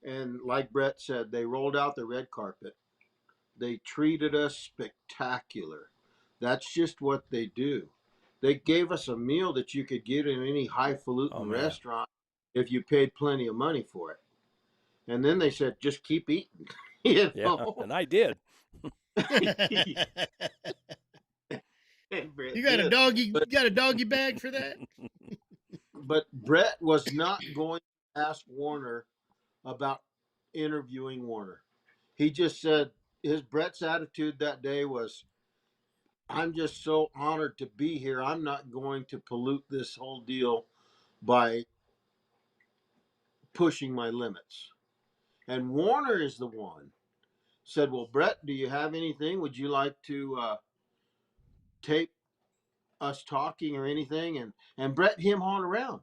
And like Brett said, they rolled out the red carpet. They treated us spectacular. That's just what they do. They gave us a meal that you could get in any oh highfalutin man, restaurant if you paid plenty of money for it. And then they said, just keep eating, you yeah, know. and I did. And Brett You got a did. doggy. But You got a doggy bag for that? Brett was not going to ask Warner about interviewing Warner. He just said Brett's attitude that day was, I'm just so honored to be here. I'm not going to pollute this whole deal by pushing my limits. And Warner is the one said, well, Brett, do you have anything? Would you like to tape us talking or anything? And Brett him hawing around.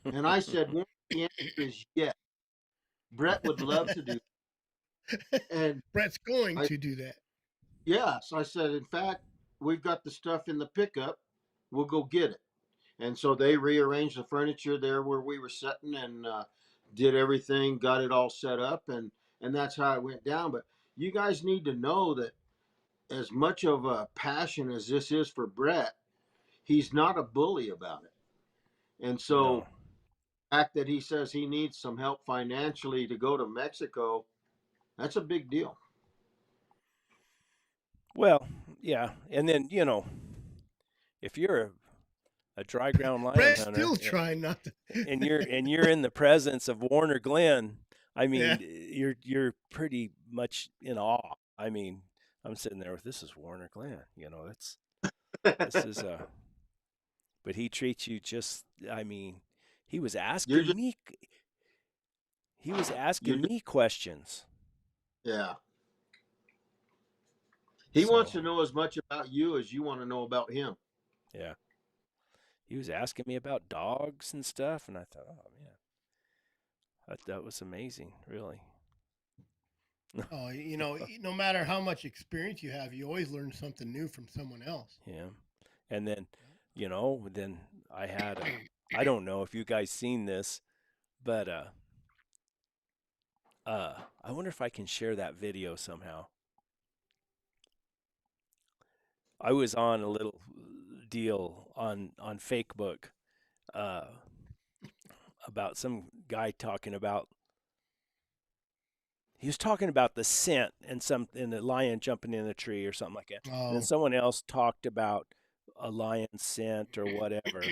And I said, Warner, the answer is yes. Brett would love to do that. And Brett's going I to do that. yes, I said, in fact, we've got the stuff in the pickup. We'll go get it. And so they rearranged the furniture there where we were sitting and did everything, got it all set up, and that's how it went down. But you guys need to know that as much of a passion as this is for Brett, he's not a bully about it. And No. so the fact that he says he needs some help financially to go to Mexico, that's a big deal. Well, yeah. And then, if you're a dry ground lion Brett's hunter still trying not to. and you're in the presence of Warner Glenn, I Yeah. mean, you're pretty much in awe. I mean, I'm sitting there with this is Warner Glenn, this is but he treats you just I mean, he was You're asking just me he was you asking just me questions. yeah. He wants So, to know as much about you as you want to know about him. yeah. He was asking me about dogs and stuff and I thought, "Oh man, that was amazing, really." Oh, no matter how much experience you have, you always learn something new from someone else. Yeah. And then, then I had I don't know if you guys seen this, but I wonder if I can share that video somehow. I was on a little deal on Facebook uh about some guy talking about he was talking about the scent and the lion jumping in a tree or something like that. And then Oh, someone else talked about a lion scent or whatever.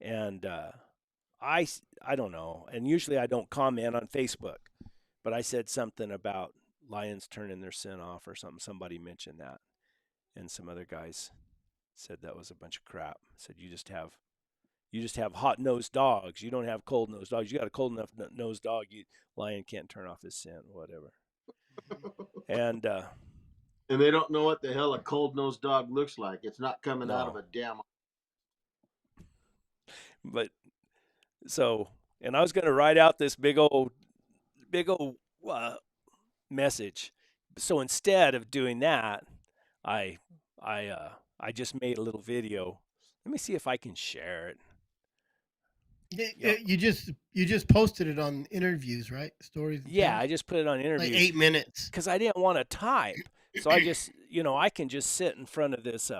And I don't know. And usually I don't comment on Facebook, but I said something about lions turning their scent off or something. Somebody mentioned that, and some other guys said that was a bunch of crap. Said you just have hot nosed dogs. You don't have cold nosed dogs. You got a cold enough nosed dog, lion can't turn off his scent, whatever. And And they don't know what the hell a cold nosed dog looks like. It's not coming out of no, a damn. but so and I was going to write out this big old message. So instead of doing that, I I just made a little video. Let me see if I can share it. Yep. you just posted it on interviews, right? Stories and Yeah, tales. I just put it on Like interviews 8 minutes. because I didn't want to type. So I just, I can just sit in front of this.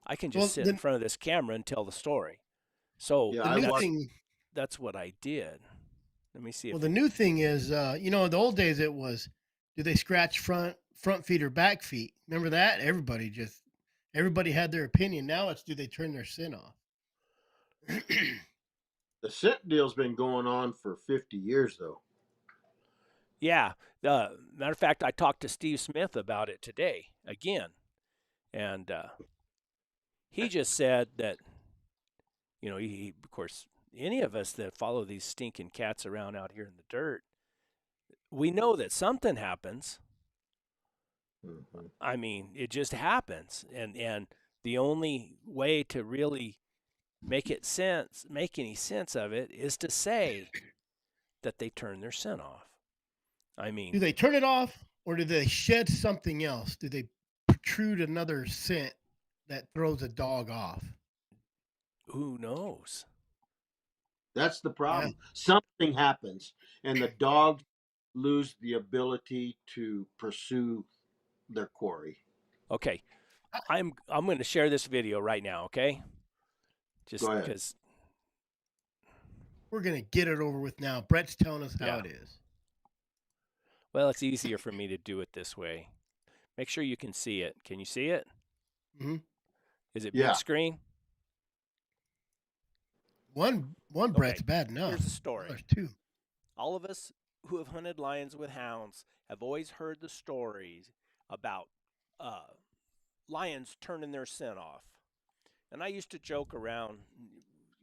I can just Well, sit in front of this camera and tell the story. So Yeah, the I new watched. thing. that's what I did. Let me see Well, if the new thing is, in the old days it was, do they scratch front feet or back feet? Remember that? Everybody had their opinion. Now it's, do they turn their sin off? The scent deal's been going on for 50 years, though. yeah. Matter of fact, I talked to Steve Smith about it today again, and he just said that of course, any of us that follow these stinking cats around out here in the dirt, we know that something happens. Mm-hmm. I mean, it just happens, and the only way to really make any sense of it, is to say that they turn their scent off. I Do mean, they turn it off, or do they shed something else? Do they protrude another scent that throws a dog off? who knows? That's the Yeah. problem. Something happens, and the dogs lose the ability to pursue their quarry. Okay, I'm going to share this video right now. Okay, Go just ahead. because. We're gonna get it over with now. Brett's telling us how Yeah. it is. Well, it's easier for me to do it this way. Make sure you can see it. Can you see it? hmm Is it big Yeah. screen? One Okay, Brett's bad enough. here's the Now story. there's two. All of us who have hunted lions with hounds have always heard the stories about uh, lions turning their scent off. And I used to joke around.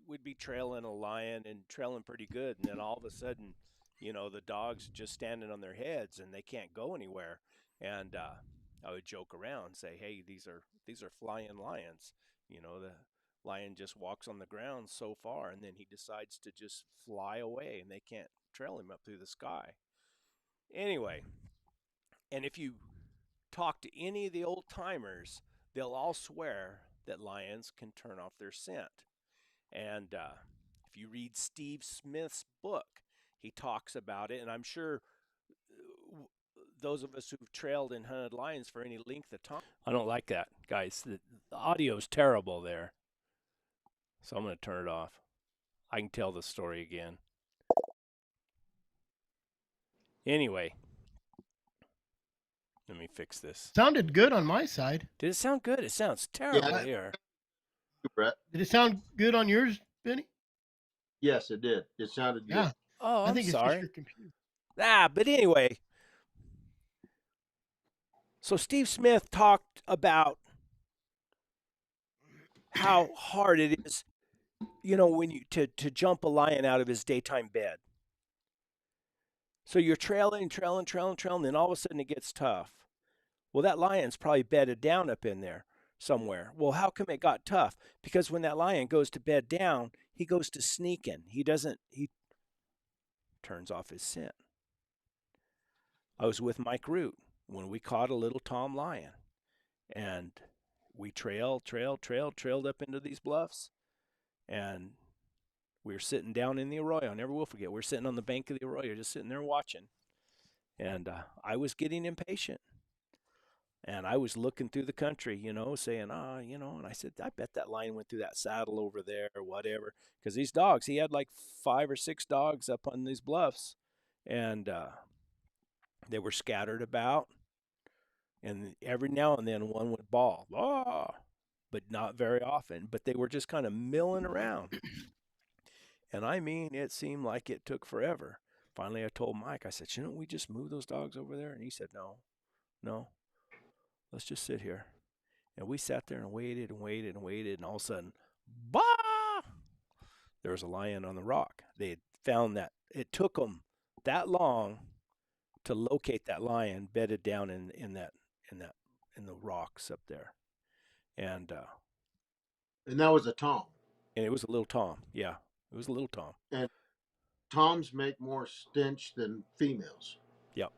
We'd be trailing a lion and trailing pretty good, and then all of a sudden, the dogs just standing on their heads and they can't go anywhere. And I would joke around, and say, "Hey, these are flying lions." The lion just walks on the ground so far, and then he decides to just fly away, and they can't trail him up through the sky. Anyway, and if you talk to any of the old timers, they'll all swear that lions can turn off their scent. And if you read Steve Smith's book, he talks about it. And I'm sure those of us who've trailed and hunted lions for any length of time. I don't like that, guys. The audio's terrible there. So I'm going to turn it off. I can tell the story again. Anyway, let me fix this. Sounded good on my side. Did it sound good? It sounds terrible here. Brett. Did it sound good on yours, Benny? Yes, it did. It sounded good. Yeah. Oh, I I'm think it's sorry. just your computer. But anyway. So Steve Smith talked about how hard it is, when you to jump a lion out of his daytime bed. So you're trailing, then all of a sudden it gets tough. Well, that lion's probably bedded down up in there somewhere. Well, how come it got tough? Because when that lion goes to bed down, he goes to sneaking. He turns off his scent. I was with Mike Root when we caught a little tom lion, and we trailed up into these bluffs, and we were sitting down in the arroyo. I never will forget. We were sitting on the bank of the arroyo, just sitting there watching, and I was getting impatient. And I was looking through the country, saying, and I said, I bet that lion went through that saddle over there or whatever. Because these dogs, he had like 5 or 6 dogs up on these bluffs, and they were scattered about. And every now and then one would bawl, but not very often. But they were just kind of milling around. And I mean, it seemed like it took forever. Finally, I told Mike, I said, shouldn't we just move those dogs over there? And he said, no. Let's just sit here. And we sat there and waited, and all of a sudden, bah! There was a lion on the rock. They had found that. It took them that long to locate that lion bedded down in the rocks up there. And that was a tom. And it was a little tom. Yeah, it was a little tom. And toms make more stench than females. Yep.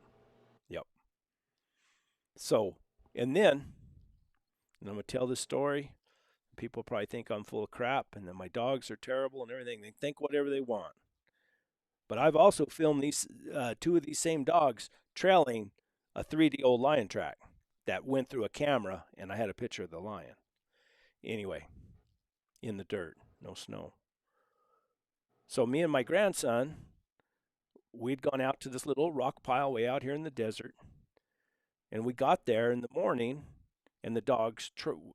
So, and then I'm going to tell this story. People probably think I'm full of crap and that my dogs are terrible and everything. They think whatever they want. But I've also filmed these 2 of these same dogs trailing a 3D-old lion track that went through a camera, and I had a picture of the lion. Anyway, in the dirt, no snow. So me and my grandson, we'd gone out to this little rock pile way out here in the desert. And we got there in the morning, and the dogs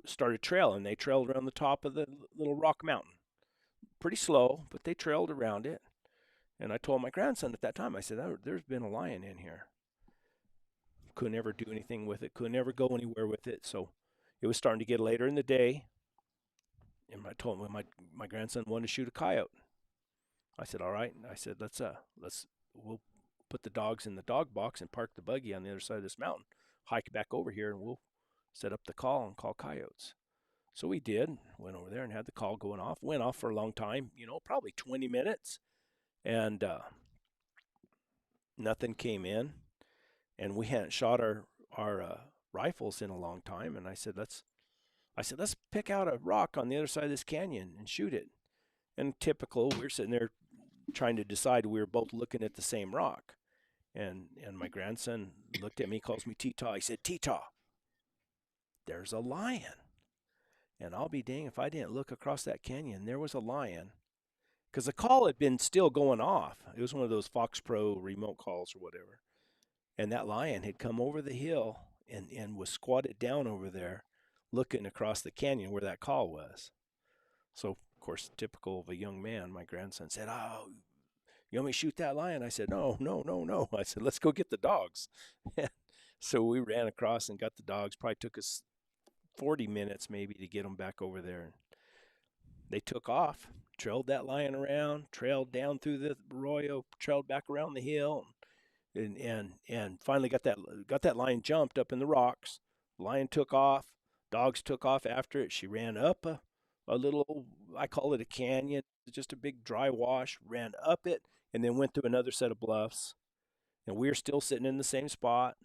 started trailing. They trailed around the top of the little rock mountain. Pretty slow, but they trailed around it. And I told my grandson at that time, I said, there's been a lion in here. Couldn't ever do anything with it. Couldn't ever go anywhere with it. So it was starting to get later in the day. And I told him my grandson wanted to shoot a coyote. I said, all right. And I said, we'll put the dogs in the dog box and park the buggy on the other side of this mountain. Hike back over here, and we'll set up the call and call coyotes. So we did. Went over there and had the call going off. Went off for a long time, probably 20 minutes. And nothing came in. And we hadn't shot our rifles in a long time. And I said, let's pick out a rock on the other side of this canyon and shoot it. And typical, we were sitting there trying to decide. We were both looking at the same rock. And my grandson looked at me, calls me T-Taw. He said, T-Taw, there's a lion. And I'll be dang if I didn't look across that canyon. There was a lion. Because the call had been still going off. It was one of those Fox Pro remote calls or whatever. And that lion had come over the hill and was squatted down over there looking across the canyon where that call was. So, of course, typical of a young man, my grandson said, oh, you want me to shoot that lion? I said, no. I said, let's go get the dogs. So we ran across and got the dogs. Probably took us 40 minutes maybe to get them back over there. They took off, trailed that lion around, trailed down through the arroyo, trailed back around the hill, and finally got that lion jumped up in the rocks. The lion took off. Dogs took off after it. She ran up a little, I call it a canyon, just a big dry wash, ran up it, and then went through another set of bluffs. And we were still sitting in the same spot.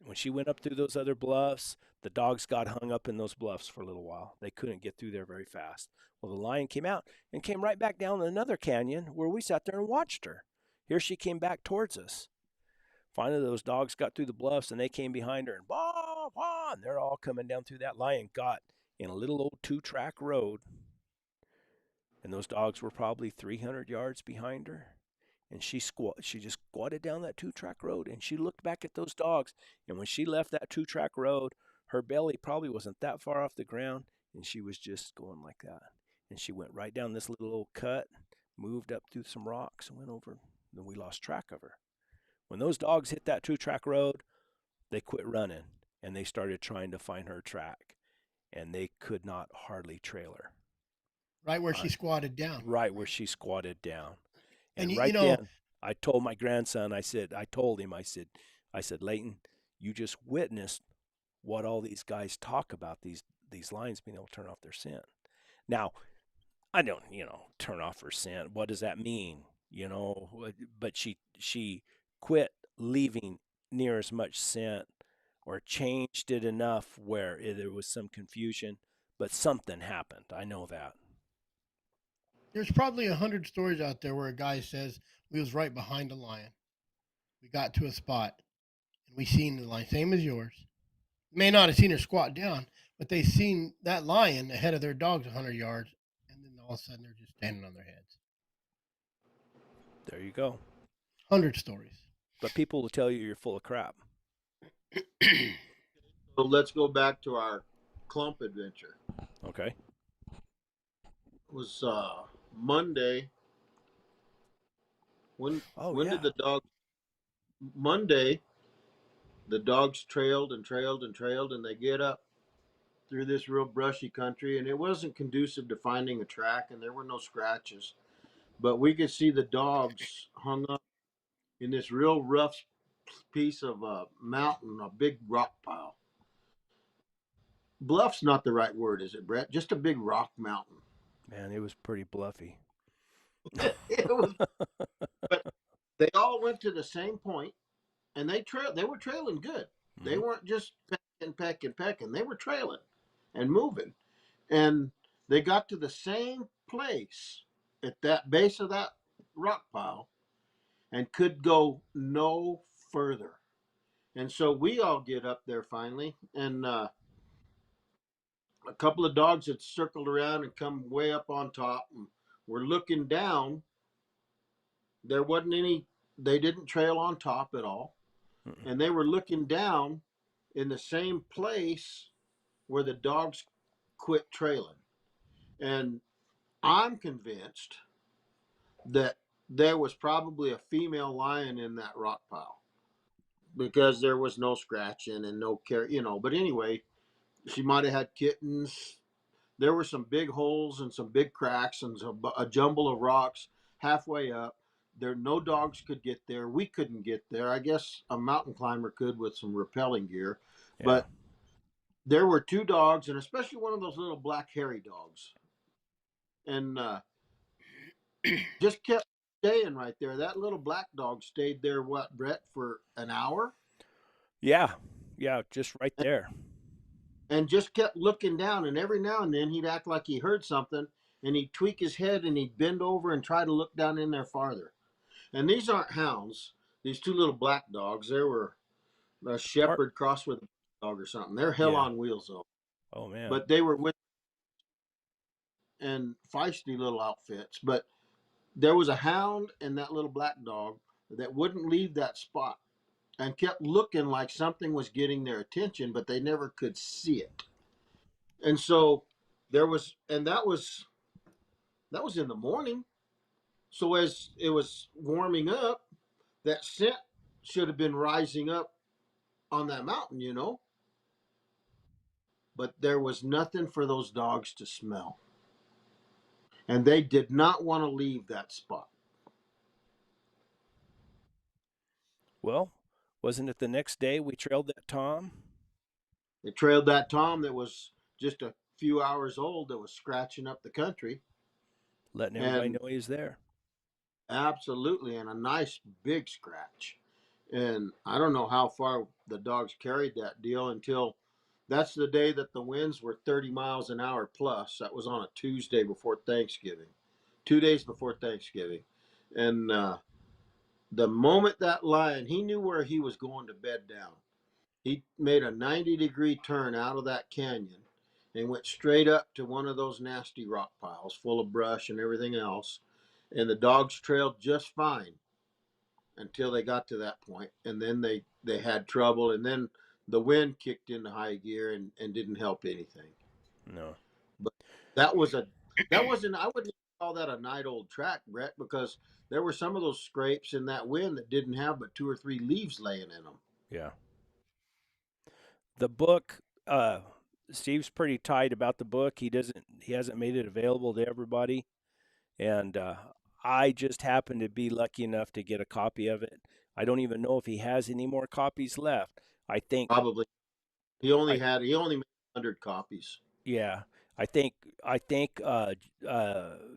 When she went up through those other bluffs, the dogs got hung up in those bluffs for a little while. They couldn't get through there very fast. Well, the lion came out and came right back down another canyon where we sat there and watched her. Here she came back towards us. Finally, those dogs got through the bluffs and they came behind her and bah, bah, and they're all coming down through that lion got in a little old 2-track road. And those dogs were probably 300 yards behind her. And she just squatted down that 2-track road and she looked back at those dogs. And when she left that 2-track road, her belly probably wasn't that far off the ground and she was just going like that. And she went right down this little old cut, moved up through some rocks and went over. Then we lost track of her. When those dogs hit that 2-track road, they quit running and they started trying to find her track. And they could not hardly trail her. Right where she squatted down. Right where she squatted down. And And right then, I told my grandson, I said, Leighton, you just witnessed what all these guys talk about, these lions being able to turn off their scent. Now, I don't, turn off her scent. What does that mean? But she quit leaving near as much scent or changed it enough where there was some confusion, but something happened. I know that. there's probably 100 stories out there where a guy says we was right behind a lion. We got to a spot and we seen the lion, same as yours. May not have seen her squat down, but they seen that lion ahead of their dogs 100 yards, and then all of a sudden they're just standing on their heads. There you go. 100 stories. But people will tell you you're full of crap. So let's go back to our clump adventure. Okay. It was Monday. When did the dogs? Monday, the dogs trailed and trailed and trailed, and they get up through this real brushy country, and it wasn't conducive to finding a track, and there were no scratches. But we could see the dogs hung up in this real rough piece of a mountain, a big rock pile. Bluff's not the right word, is it, Brett? Just a big rock mountain. Man, it was pretty bluffy. It was, but they all went to the same point, and they were trailing good. They weren't just pecking. They were trailing and moving. And they got to the same place at that base of that rock pile and could go no further. And so we all get up there finally, and a couple of dogs had circled around and come way up on top, and we're looking down. There wasn't any, they didn't trail on top at all. And they were looking down in the same place where the dogs quit trailing. And I'm convinced that there was probably a female lion in that rock pile because there was no scratching and no care, But anyway, she might have had kittens. There were some big holes and some big cracks and a jumble of rocks halfway up. No dogs could get there. We couldn't get there. I guess a mountain climber could with some rappelling gear. Yeah. But there were two dogs, and especially one of those little black hairy dogs. And just kept staying right there. That little black dog stayed there, what, Brett, for an hour? Yeah, just right there. And just kept looking down, and every now and then he'd act like he heard something, and he'd tweak his head, and he'd bend over and try to look down in there farther. And these aren't hounds. These two little black dogs, they were a shepherd crossed with a dog or something. They're hell on wheels, though. Oh, man. But they were with and feisty little outfits. But there was a hound and that little black dog that wouldn't leave that spot and kept looking like something was getting their attention, but they never could see it. And so that was in the morning. So as it was warming up, that scent should have been rising up on that mountain, But there was nothing for those dogs to smell. And they did not want to leave that spot. Well, wasn't it the next day we trailed that tom? They trailed that tom that was just a few hours old that was scratching up the country. Letting everybody know he was there. Absolutely, and a nice big scratch. And I don't know how far the dogs carried that deal until that's the day that the winds were 30 miles an hour plus. That was on a Tuesday before Thanksgiving, 2 days before Thanksgiving. And the moment that lion, he knew where he was going to bed down. He made a 90-degree turn out of that canyon and went straight up to one of those nasty rock piles full of brush and everything else. And the dogs trailed just fine until they got to that point, and then they had trouble, and then the wind kicked into high gear and didn't help anything. No. But that was a that wasn't I wouldn't call that a night old track, Brett, because there were some of those scrapes in that wind that didn't have but two or three leaves laying in them. Yeah. The book, Steve's pretty tight about the book. He hasn't made it available to everybody, and I just happened to be lucky enough to get a copy of it. I don't even know if he has any more copies left. I think Probably I he only made 100 copies. Yeah, I think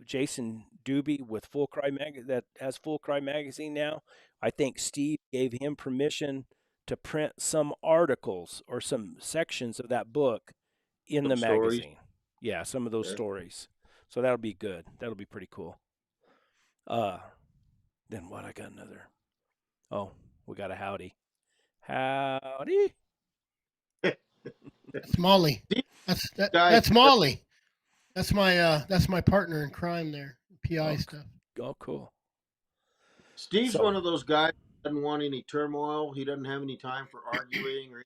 Jason Doobie with that has Full Cry magazine now. I think Steve gave him permission to print some articles or some sections of that book in the Some stories. magazine. Yeah, some of those Okay. stories. So that'll be good. That'll be pretty cool. Uh, then what? I got another. Oh, we got a howdy. Howdy. That's Molly. These That's guys, Molly. That's my partner in crime there. PI Oh, stuff. oh, cool. Steve's So one of those guys that doesn't want any turmoil. He doesn't have any time for arguing or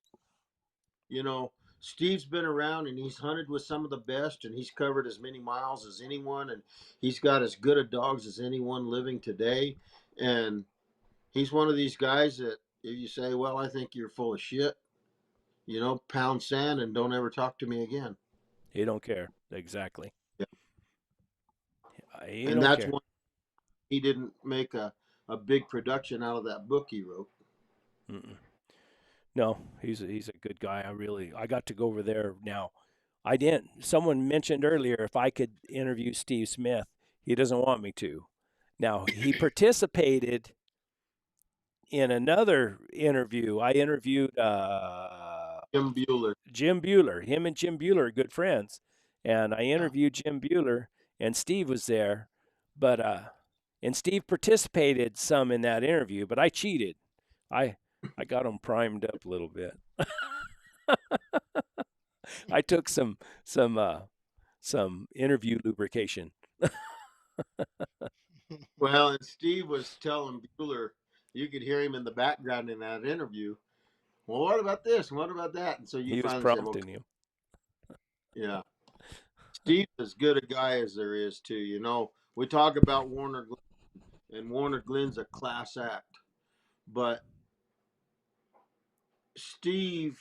you know, Steve's been around and he's hunted with some of the best and he's covered as many miles as anyone and he's got as good at dogs as anyone living today. And he's one of these guys that if you say, well, I think you're full of shit, pound sand and don't ever talk to me again. he don't care. Exactly. Yeah. He And don't that's care. one he didn't make a big production out of that book he wrote. Mm-mm. No, he's a good guy. I got to go over there now. I didn't. Someone mentioned earlier if I could interview Steve Smith. He doesn't want me to. Now he participated in another interview. I interviewed Jim Bueller. Jim Bueller. Him and Jim Bueller are good friends, and I Yeah. interviewed Jim Bueller, and Steve was there, but and Steve participated some in that interview, but I cheated. I I got him primed up a little bit. I took some interview lubrication. Well, and Steve was telling Bueller, you could hear him in the background in that interview. Well, what about this? What about that? And so you He was finally said, well, prompting him. yeah. Steve's as good a guy as there is, too. We talk about Warner Glenn, and Warner Glenn's a class act. But Steve,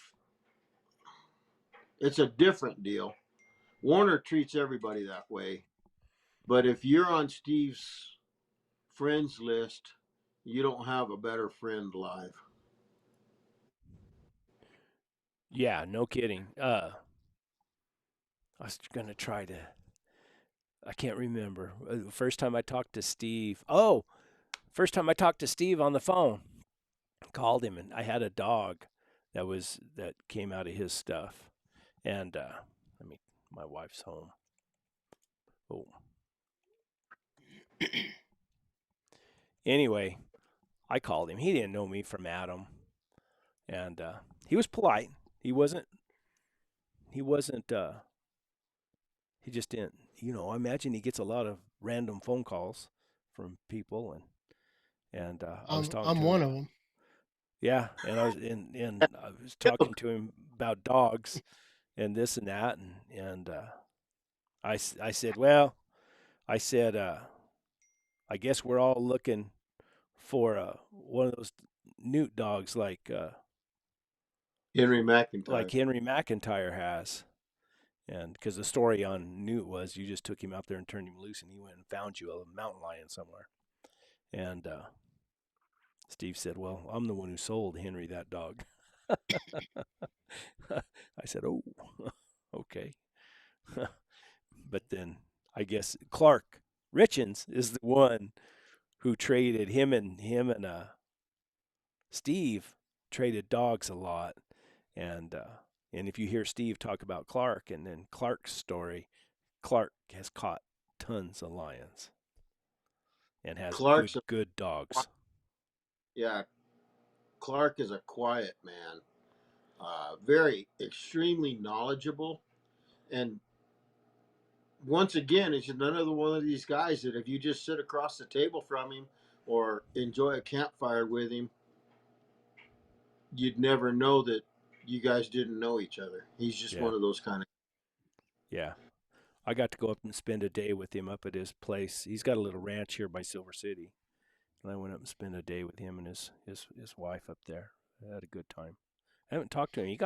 it's a different deal. Warner treats everybody that way. But if you're on Steve's friends list, you don't have a better friend alive. Yeah, no kidding. I was gonna try to. I can't remember. First time I talked to Steve. Oh, first time I talked to Steve on the phone. Called him, and I had a dog that came out of his stuff. And my wife's home. Oh. Anyway, I called him. He didn't know me from Adam, and he was polite. He wasn't. He wasn't. He just didn't. I imagine he gets a lot of random phone calls from people, and I was talking I'm to one him. of them. Yeah, and I was talking to him about dogs and this and that, and I said, well, I said, I guess we're all looking for one of those newt dogs Henry McIntyre. like Henry McIntyre has. And because the story on Newt was you just took him out there and turned him loose, and he went and found you a mountain lion somewhere. And Steve said, well, I'm the one who sold Henry that dog. I said, oh, okay. But then I guess Clark Richens is the one who traded him and Steve traded dogs a lot, and if you hear Steve talk about Clark and then Clark's story, Clark has caught tons of lions and has Clark's a good dogs. yeah. Clark is a quiet man, very extremely knowledgeable, and once again, he's another one of these guys that if you just sit across the table from him or enjoy a campfire with him, you'd never know that you guys didn't know each other. He's just Yeah, one of those kind of. yeah. I got to go up and spend a day with him up at his place. He's got a little ranch here by Silver City, and I went up and spent a day with him and his wife up there. I had a good time. I haven't talked to him.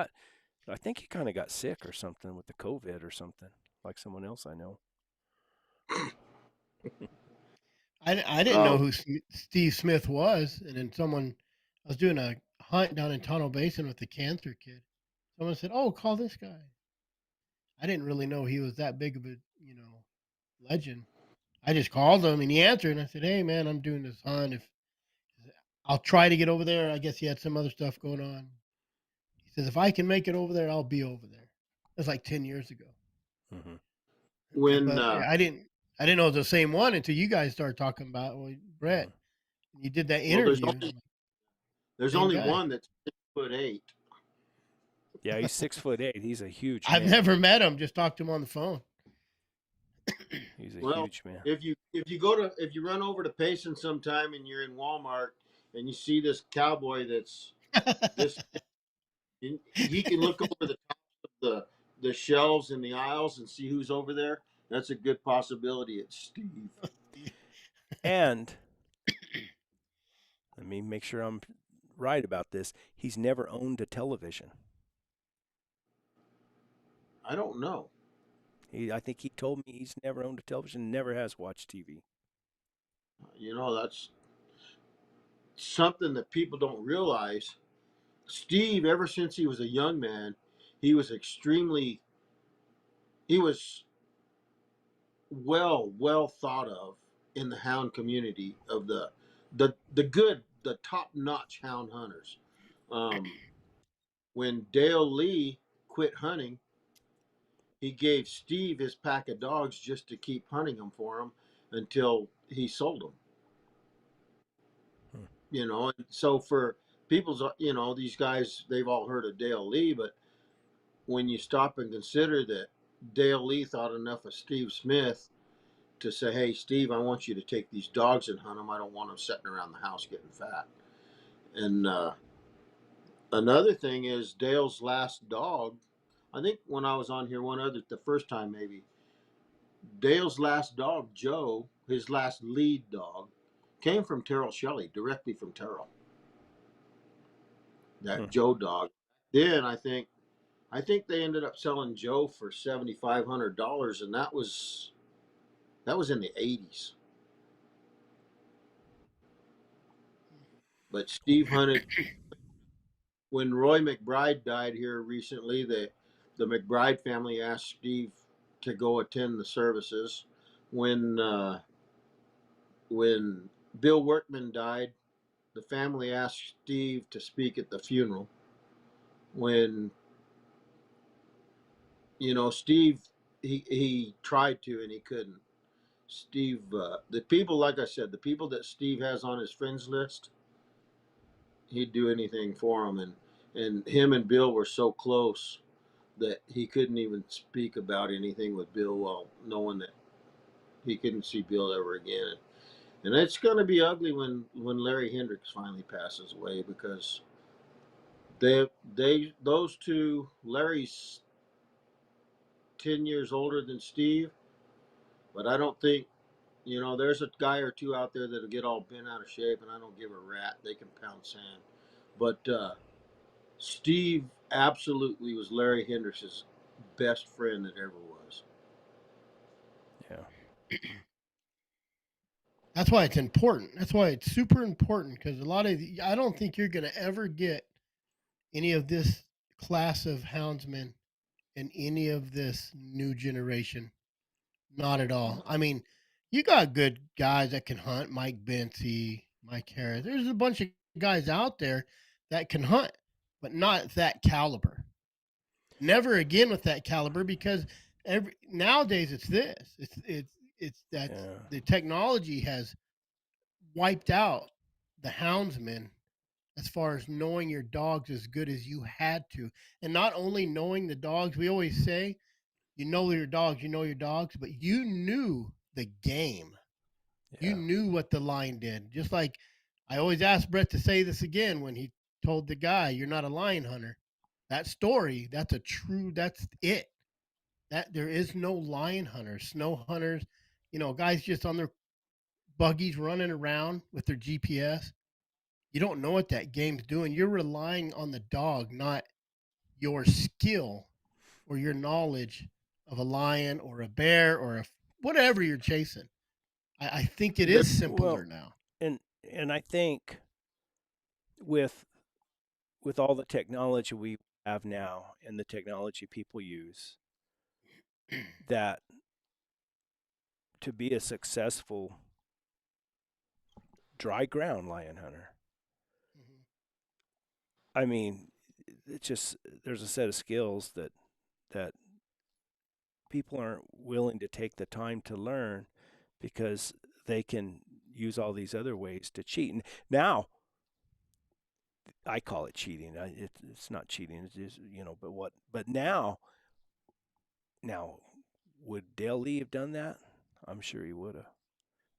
I think he kind of got sick or something with the COVID or something, like someone else I know. I didn't know Oh, who Steve Smith was, and then I was doing a hunt down in Tonto Basin with the cancer kid. Someone said, "Oh, call this guy." I didn't really know he was that big of a legend. I just called him and he answered, and I said, "Hey, man, I'm doing this hunt. If I'll try to get over there." I guess he had some other stuff going on. He says, "If I can make it over there, I'll be over there." That's like 10 years ago. Mm-hmm. when But yeah, I didn't know it was the same one until you guys started talking about Mm-hmm. Brett. You did that well, interview. I'm like, there's same only guy. one that's 6'8". Yeah, he's 6'8". He's a huge I've man. never met him. Just talked to him on the phone. He's a Well, huge man. if you run over to Payson sometime and you're in Walmart and you see this cowboy that's this, he can look over the top of the shelves in the aisles and see who's over there. That's a good possibility. It's Steve. And let me make sure I'm right about this. He's never owned a television. I don't know. I think he told me he's never owned a television, never has watched TV. That's something that people don't realize. Steve, ever since he was a young man, he was extremely he was well thought of in the hound community of the good, the top notch hound hunters. Um, when Dale Lee quit hunting, he gave Steve his pack of dogs just to keep hunting them for him until he sold them. Hmm. And so for people's, these guys, they've all heard of Dale Lee, but when you stop and consider that Dale Lee thought enough of Steve Smith to say, "Hey, Steve, I want you to take these dogs and hunt them. I don't want them sitting around the house getting fat." And another thing is Dale's last dog. I think when I was on here the first time maybe, Dale's last dog, Joe, his last lead dog, came from Terrell Shelley, directly from Terrell. Hmm. That Joe dog. Then I think they ended up selling Joe for $7,500, and that was in the '80s. But Steve hunted when Roy McBride died here recently. The McBride family asked Steve to go attend the services. When Bill Workman died, the family asked Steve to speak at the funeral. When Steve, he tried to and he couldn't. Steve, the people, like I said, the people that Steve has on his friends list, he'd do anything for them. And him and Bill were so close that he couldn't even speak about anything with Bill while knowing that he couldn't see Bill ever again. And it's going to be ugly when Larry Hendricks finally passes away, because those two, Larry's 10 years older than Steve, but I don't think, there's a guy or two out there that'll get all bent out of shape, and I don't give a rat. They can pound sand. But Steve absolutely was Larry Hendricks' best friend that ever was. Yeah. That's why it's important. That's why it's super important, because I don't think you're going to ever get any of this class of houndsmen in any of this new generation. Not at all. I mean, you got good guys that can hunt. Mike Bency, Mike Harris. There's a bunch of guys out there that can hunt, but not that caliber. Never again with that caliber because every nowadays it's this. It's that Yeah. the technology has wiped out the houndsmen as far as knowing your dogs as good as you had to. And not only knowing the dogs, we always say, you know your dogs, but you knew the game. You Yeah. knew what the lion did. Just like I always ask Brett to say this again when he told the guy, "You're not a lion hunter." That story, that's it. That there is no lion hunters, snow hunters, guys just on their buggies running around with their GPS. You don't know what that game's doing. You're relying on the dog, not your skill or your knowledge of a lion or a bear or whatever you're chasing. I think it There, is Well, simpler now. and I think with all the technology we have now and the technology people use, that to be a successful dry ground lion hunter, Mhm. I mean, it's just there's a set of skills that people aren't willing to take the time to learn because they can use all these other ways to cheat. And now I call it cheating. It's not cheating. It's just, but what? But now, would Dale Lee have done that? I'm sure he would have,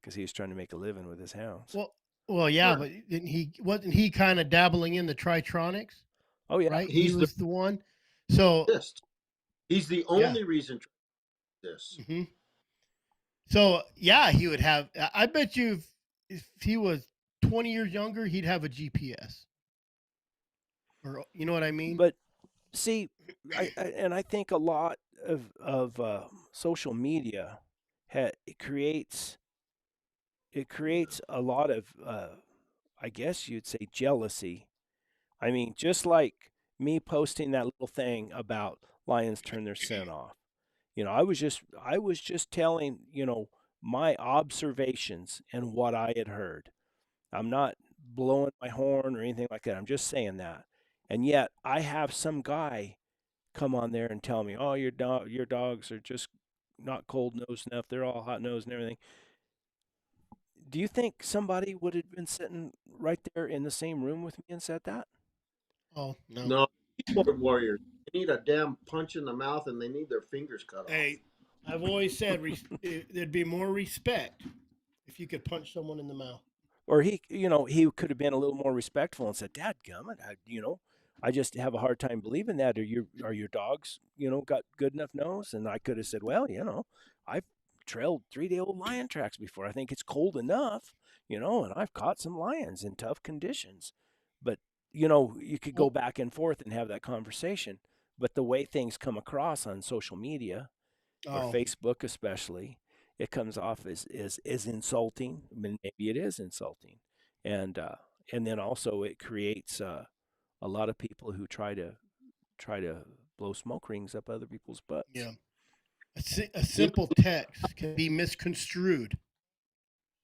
because he was trying to make a living with his hounds. Well, well, yeah, sure. but wasn't he kind of dabbling in the Tritronics, Oh yeah, right? He He's the was the one. So list. He's the yeah. only reason this. Hmm. So yeah, he would have. I bet you if he was 20 years younger, he'd have a GPS, or you know what I mean? but see, I think a lot of social media it creates a lot of I guess you'd say jealousy. I mean, just like me posting that little thing about lions turn their scent off. I was just telling, my observations and what I had heard. I'm not blowing my horn or anything like that. I'm just saying that. And yet I have some guy come on there and tell me, "Oh, your dogs are just not cold nosed enough. They're all hot nosed and everything." Do you think somebody would have been sitting right there in the same room with me and said that? Oh no. No, keyboard warriors. They need a damn punch in the mouth and they need their fingers cut off. Hey, I've always said there'd be more respect if you could punch someone in the mouth. Or he could have been a little more respectful and said, "Dad, gummit, I just have a hard time believing that. Are your dogs, got good enough nose?" And I could have said, "Well, I've trailed 3-day-old lion tracks before. I think it's cold enough, and I've caught some lions in tough conditions." But you could go Well, back and forth and have that conversation. But the way things come across on social media or oh Facebook especially, it comes off as insulting. I mean, maybe it is insulting, and uh, and then also it creates a lot of people who try to blow smoke rings up other people's butts. yeah, a You simple text can be misconstrued.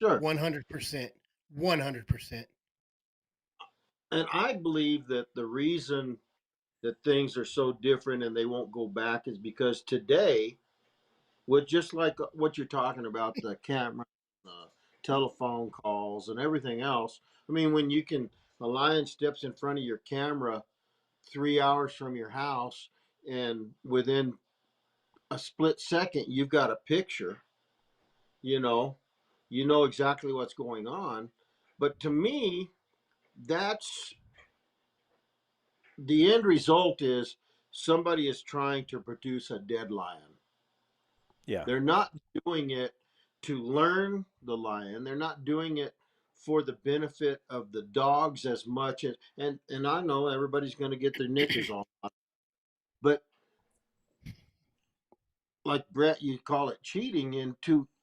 know, sure. 100%. 100%. And I believe that the reason that things are so different and they won't go back is because today, with just like what you're talking about, the camera, telephone calls, and everything else. I mean, when a lion steps in front of your camera 3 hours from your house, and within a split second, you've got a picture, you know, you know exactly what's going on. But to me, that's the end result is somebody is trying to produce a dead lion. Yeah, They're not doing it to learn the lion. They're not doing it for the benefit of the dogs as much as and I know everybody's going to get their knickers on, but like Brett, you call it cheating.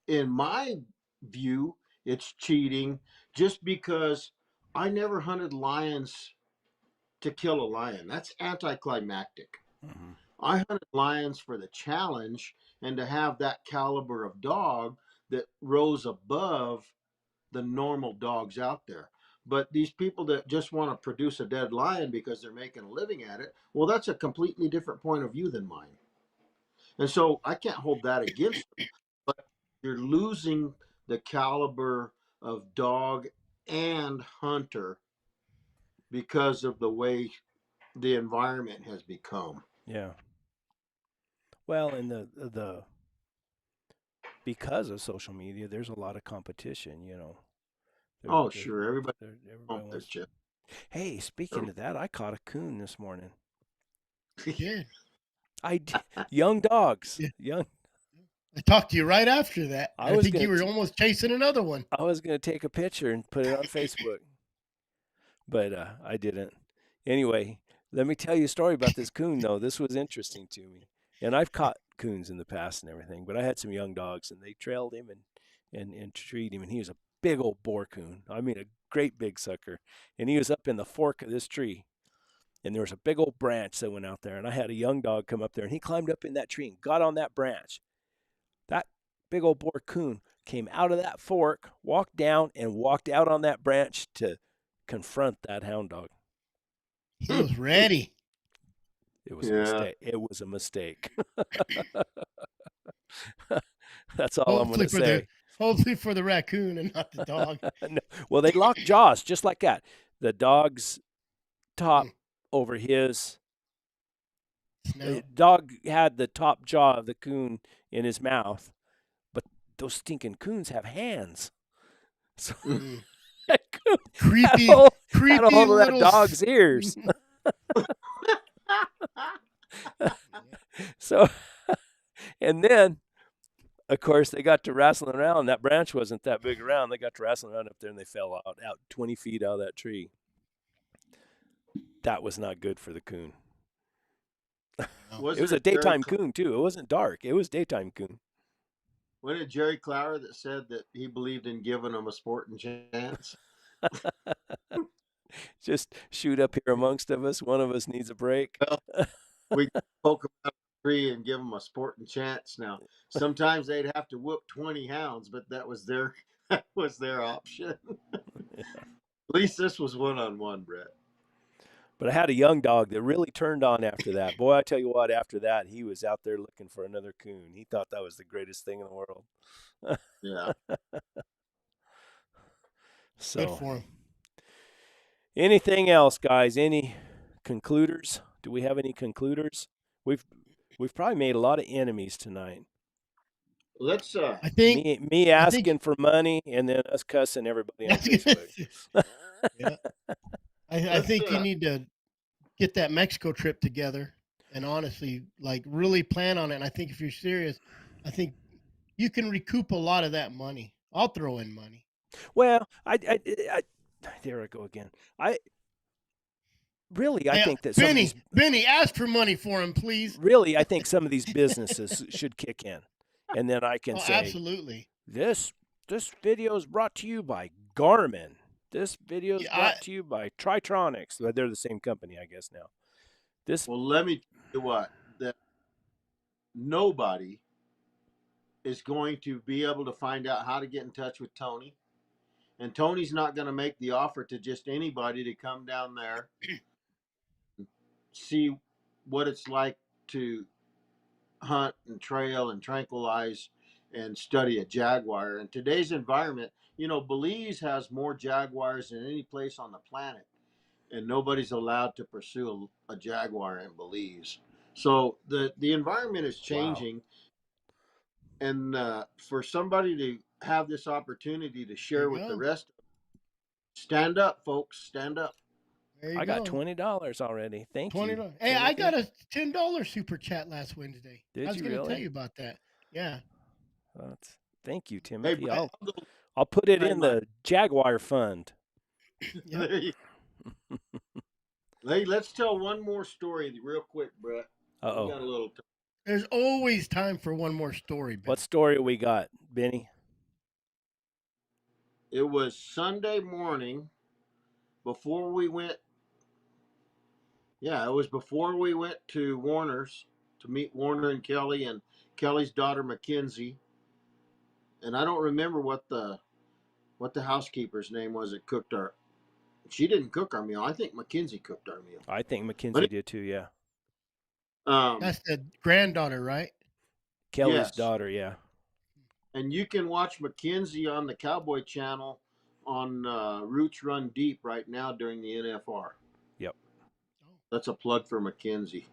In my view, it's cheating just because I never hunted lions to kill a lion. That's anticlimactic. hmm I hunted lions for the challenge and to have that caliber of dog that rose above the normal dogs out there. But these people that just want to produce a dead lion because they're making a living at it, well, that's a completely different point of view than mine. And so I can't hold that against them. But you're losing the caliber of dog and hunter because of the way the environment has become. Yeah. Well, and the because of social media, there's a lot of competition. You know, Oh, sure. Everybody everybody pump their wants. chip. Hey, speaking of that, I caught a coon this morning. You did. Young dogs, Yeah. young. I talked to you right after that. I I was think gonna you were almost chasing another one. I was gonna take a picture and put it on Facebook, but I didn't. Anyway, let me tell you a story about this coon though. This was interesting to me, and I've caught coons in the past and everything, but I had some young dogs and they trailed him and treed him, and he was a big old boar coon. I mean, a great big sucker, and he was up in the fork of this tree. And there was a big old branch that went out there, and I had a young dog come up there, and he climbed up in that tree and got on that branch. That big old boar coon came out of that fork, walked down, and walked out on that branch to confront that hound dog. He was ready. It was a Yeah. mistake. It was a mistake. That's all I'm going to say. Hopefully for the raccoon and not the dog. No. Well, they locked jaws just like that. The dog's top over his. The dog had the top jaw of the coon in his mouth, but those stinking coons have hands. So that coon creepy, had creepy a hold of little that dog's ears. So, and then, of course, they got to wrestling around. That branch wasn't that big around. They got to wrestling around up there, and they fell out 20 feet out of that tree. That was not good for the coon. It was a daytime coon, too. It wasn't dark. It was daytime coon. Wasn't it Jerry Clower that said that he believed in giving them a sporting chance? Just shoot up here amongst of us. One of us needs a break. Well, we poke them out of the tree and give them a sporting chance. Now, sometimes they'd have to whoop 20 hounds, but that was their option. Yeah. At least this was one-on-one, Brett. But I had a young dog that really turned on after that. Boy, I tell you what, after that, he was out there looking for another coon. He thought that was the greatest thing in the world. Yeah. So, good for him. Anything else, guys? Any concluders? Do we have any concluders? We've probably made a lot of enemies tonight. Let's I think me asking for money and then us cussing everybody on Facebook. Yeah. I think you need to get that Mexico trip together and honestly, like, really plan on it. And I think if you're serious, I think you can recoup a lot of that money. I'll throw in money. Well, I there I go again. I think that Benny, ask for money for him, please. Really, I think some of these businesses should kick in, and then I can say, absolutely. This video is brought to you by Garmin. This video is brought to you by Tritronics. Well, they're the same company, I guess now. Well, let me tell you what. That nobody is going to be able to find out how to get in touch with Tony. And Tony's not going to make the offer to just anybody to come down there, see what it's like to hunt and trail and tranquilize and study a jaguar. In today's environment, Belize has more jaguars than any place on the planet, and nobody's allowed to pursue a jaguar in Belize. So the environment is changing. Wow. And for somebody to have this opportunity to share with the rest of them, stand up, folks, stand up. I got $20 already. Thank you. $20. Hey, I got a $10 super chat last Wednesday. Did I was you going to really? tell you about that. Yeah. Thank you, Timothy. Hey, I'll put it in the Jaguar fund. Hey, let's tell one more story real quick, Brett. Uh-oh. We got a little time. There's always time for one more story, Ben. What story we got, Benny? It was Sunday morning before we went. Yeah, it was before we went to Warner's to meet Warner and Kelly and Kelly's daughter Mackenzie. And I don't remember what the housekeeper's name was that cooked She didn't cook our meal. I think Mackenzie cooked our meal. I think Mackenzie But did too. Yeah, That's the granddaughter, right? Kelly's yes, daughter. Yeah. and you can watch Mackenzie on the Cowboy Channel on Roots Run Deep right now during the NFR. Yep. That's a plug for Mackenzie.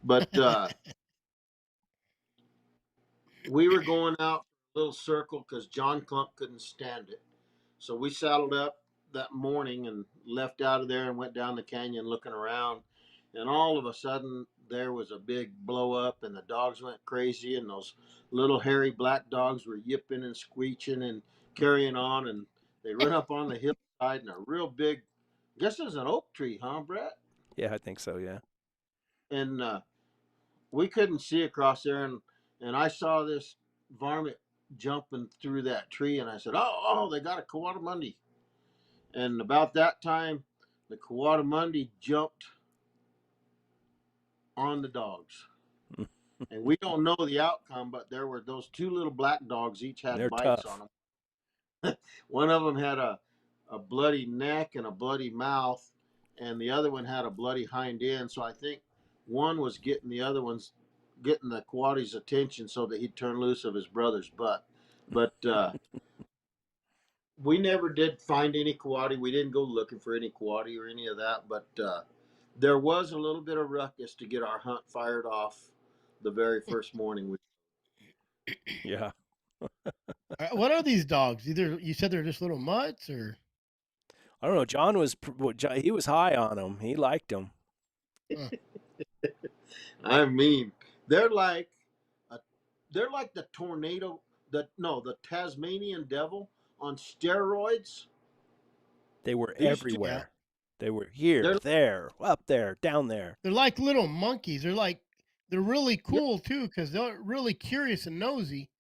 But we were going out a little circle because John Clump couldn't stand it. So we saddled up that morning and left out of there and went down the canyon looking around. And all of a sudden, there was a big blow up, and the dogs went crazy. And those little hairy black dogs were yipping and screeching and carrying on. And they run up on the hillside, and a real big, I guess it was an oak tree, huh, Brett? Yeah, I think so. Yeah. And we couldn't see across there. And I saw this varmint jumping through that tree, and I said, "Oh, they got a Coatimundi." And about that time, the Coatimundi jumped on the dogs. And we don't know the outcome, but there were those two little black dogs, each had They're bites tough. on them. One of them had a bloody neck and a bloody mouth, and the other one had a bloody hind end. So I think one was getting the Coati's attention so that he'd turn loose of his brother's butt. But we never did find any Coati. We didn't go looking for any Coati or any of that, but there was a little bit of ruckus to get our hunt fired off the very first morning. Yeah. What are these dogs? Either you said they're just little mutts, or I don't know. John was he was high on them. He liked them. I mean, they're like the tornado, the Tasmanian devil on steroids. They were These two, yeah, everywhere. They were here, they're there, up there, down there. they're like little monkeys. They're really yeah, cool too because they're really curious and nosy.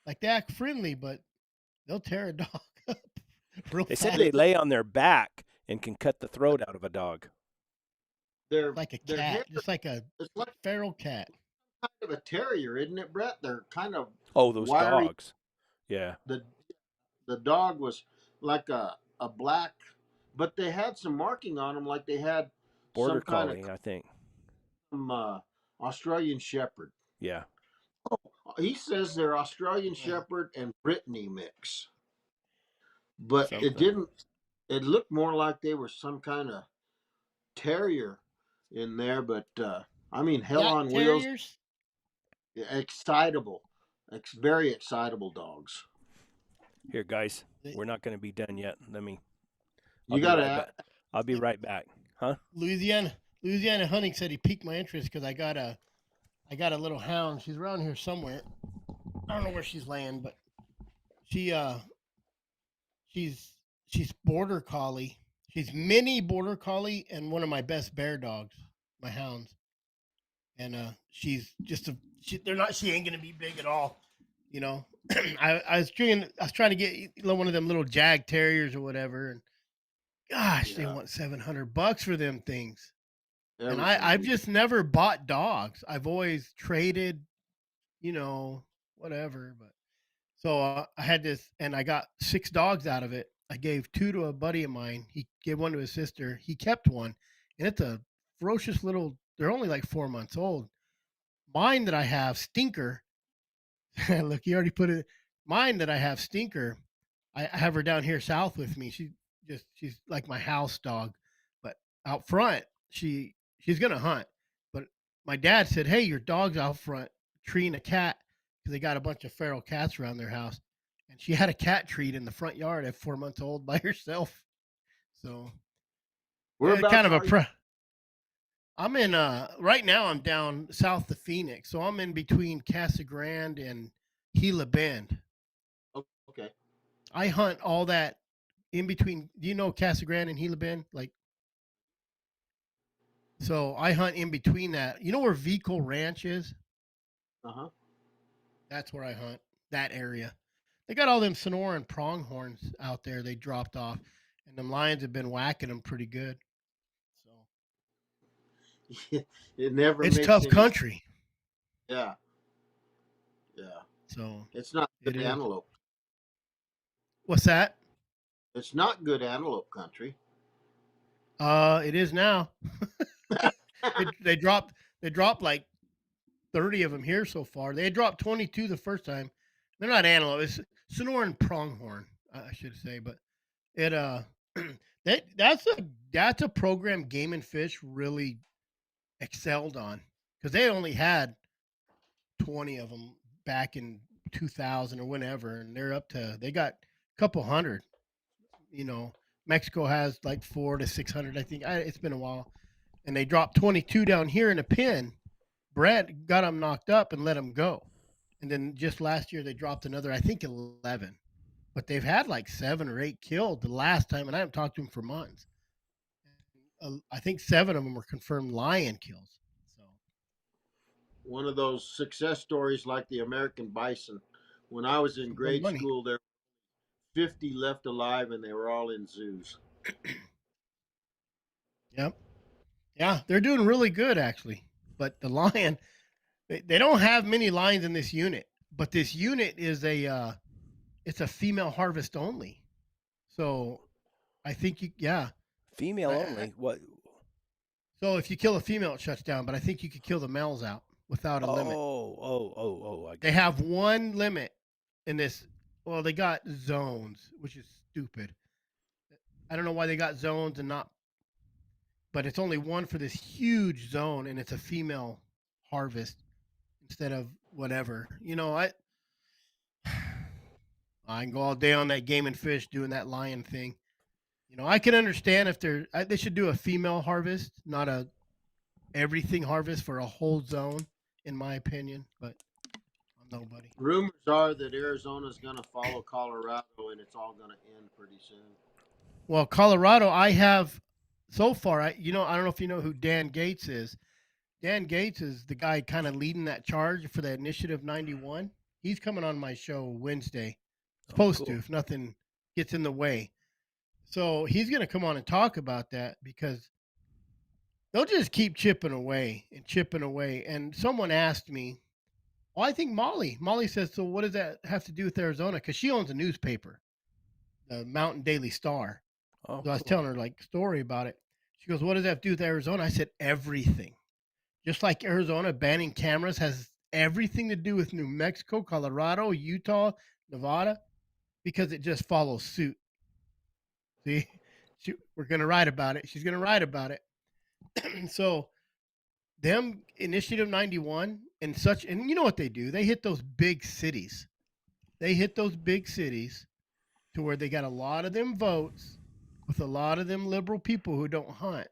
Like they act friendly, but they'll tear a dog up real They said fast. they lay on their back and can cut the throat out of a dog. Like a their hair. cat, just like a It's like feral cat. kind of a terrier, isn't it, Brett? They're kind of Oh, those wiry. dogs. Yeah. The dog was like a black, but they had some marking on them, like they had Border some kind collie, I think. of Australian Shepherd. Yeah. He says they're Australian Yeah. Shepherd and Brittany mix, but it Something. didn't. It looked more like they were some kind of terrier in there, but I mean, hell Jack on wheels, terriers. excitable, very excitable dogs. Here, guys. They- We're not going to be done yet. I'll You be gotta. right back. I'll be right back. Huh? Louisiana hunting said he piqued my interest because I got a little hound. She's around here somewhere. I don't know where she's laying, but she's border collie. She's mini border collie and one of my best bear dogs, my hounds. And she's just she ain't gonna be big at all, you know. I was trying to get one of them little Jag terriers or whatever, and gosh, they Yeah, want $700 for them things. And everything. I've just never bought dogs. I've always traded, whatever. But so I had this, and I got 6 dogs out of it. I gave 2 to a buddy of mine. He gave one to his sister. He kept one, and it's a ferocious little. They're only like 4 months old. Mine that I have, Stinker. Look, he already put it. Mine that I have, Stinker. I have her down here south with me. She's like my house dog, but out front she's gonna hunt. But my dad said, "Hey, your dog's out front treating a cat because they got a bunch of feral cats around their house." And she had a cat treat in the front yard at 4 months old by herself. So Whereabouts kind of a are you? I'm in right now I'm down south of Phoenix, so I'm in between Casa Grande and Gila Bend. Oh, okay. I hunt all that in between. Do you know Casa Grande and Gila Bend? Like, so I hunt in between that. You know where Vico Ranch is? Uh-huh. That's where I hunt, that area. They got all them Sonoran pronghorns out there they dropped off, and them lions have been whacking them pretty good. So It never it's makes tough any. country. Yeah, yeah. So It's not it good is. antelope. What's that? It's not good antelope country. It is now. They dropped like 30 of them here so far. They dropped 22 the first time. They're not antelope. It's Sonoran pronghorn, I should say. But it that's a program Game and Fish really excelled on because they only had 20 of them back in 2000 or whenever, and they got a couple hundred. You know, Mexico has like 400 to 600, I think. It's been a while, and they dropped 22 down here in a pen. Brett got them knocked up and let them go, and then just last year they dropped another, I think 11. But they've had like 7 or 8 killed the last time, and I haven't talked to them for months. I think 7 of them were confirmed lion kills. So One of those success stories like the American bison. When I was in it's a lot of grade money. school, there were 50 left alive, and they were all in zoos. Yep. Yeah, they're doing really good actually. But the lion, they don't have many lions in this unit. But this unit is it's a female harvest only. So I think yeah. Female I, only. What? so if you kill a female, it shuts down. But I think you could kill the males out without a limit. I They got you. have one limit in this. Well, they got zones, which is stupid. I don't know why they got zones and not, but it's only one for this huge zone, and it's a female harvest instead of whatever. I can go all day on that Game and Fish doing that lion thing. I can understand if they should do a female harvest, not a everything harvest for a whole zone, in my opinion. But I'm nobody. Rumors are that Arizona's going to follow Colorado, and it's all going to end pretty soon. Well, Colorado, I have so far. I don't know if you know who Dan Gates is. Dan Gates is the guy kind of leading that charge for the Initiative 91. He's coming on my show Wednesday. Oh, Supposed to, cool. if nothing gets in the way. So he's going to come on and talk about that because they'll just keep chipping away and chipping away. And someone asked me, well, I think Molly says, so what does that have to do with Arizona? Because she owns a newspaper, the Mountain Daily Star. Oh, So I was cool. telling her like story about it. She goes, what does that have to do with Arizona? I said, everything. Just like Arizona banning cameras has everything to do with New Mexico, Colorado, Utah, Nevada, because it just follows suit. See, we're going to write about it. She's going to write about it. So, them Initiative 91 and such, and you know what they do? They hit those big cities. They hit those big cities to where they got a lot of them votes with a lot of them liberal people who don't hunt.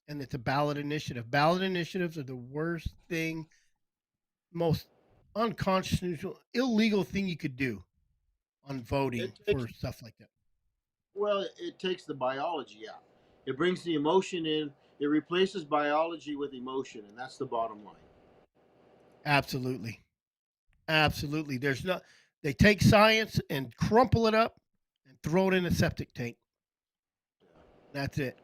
And it's a ballot initiative. Ballot initiatives are the worst thing, most unconstitutional, illegal thing you could do on voting It takes for stuff like that. it takes the biology out. It brings the emotion in. It replaces biology with emotion, and that's the bottom line. Absolutely. Absolutely. They take science and crumple it up and throw it in a septic tank. That's it.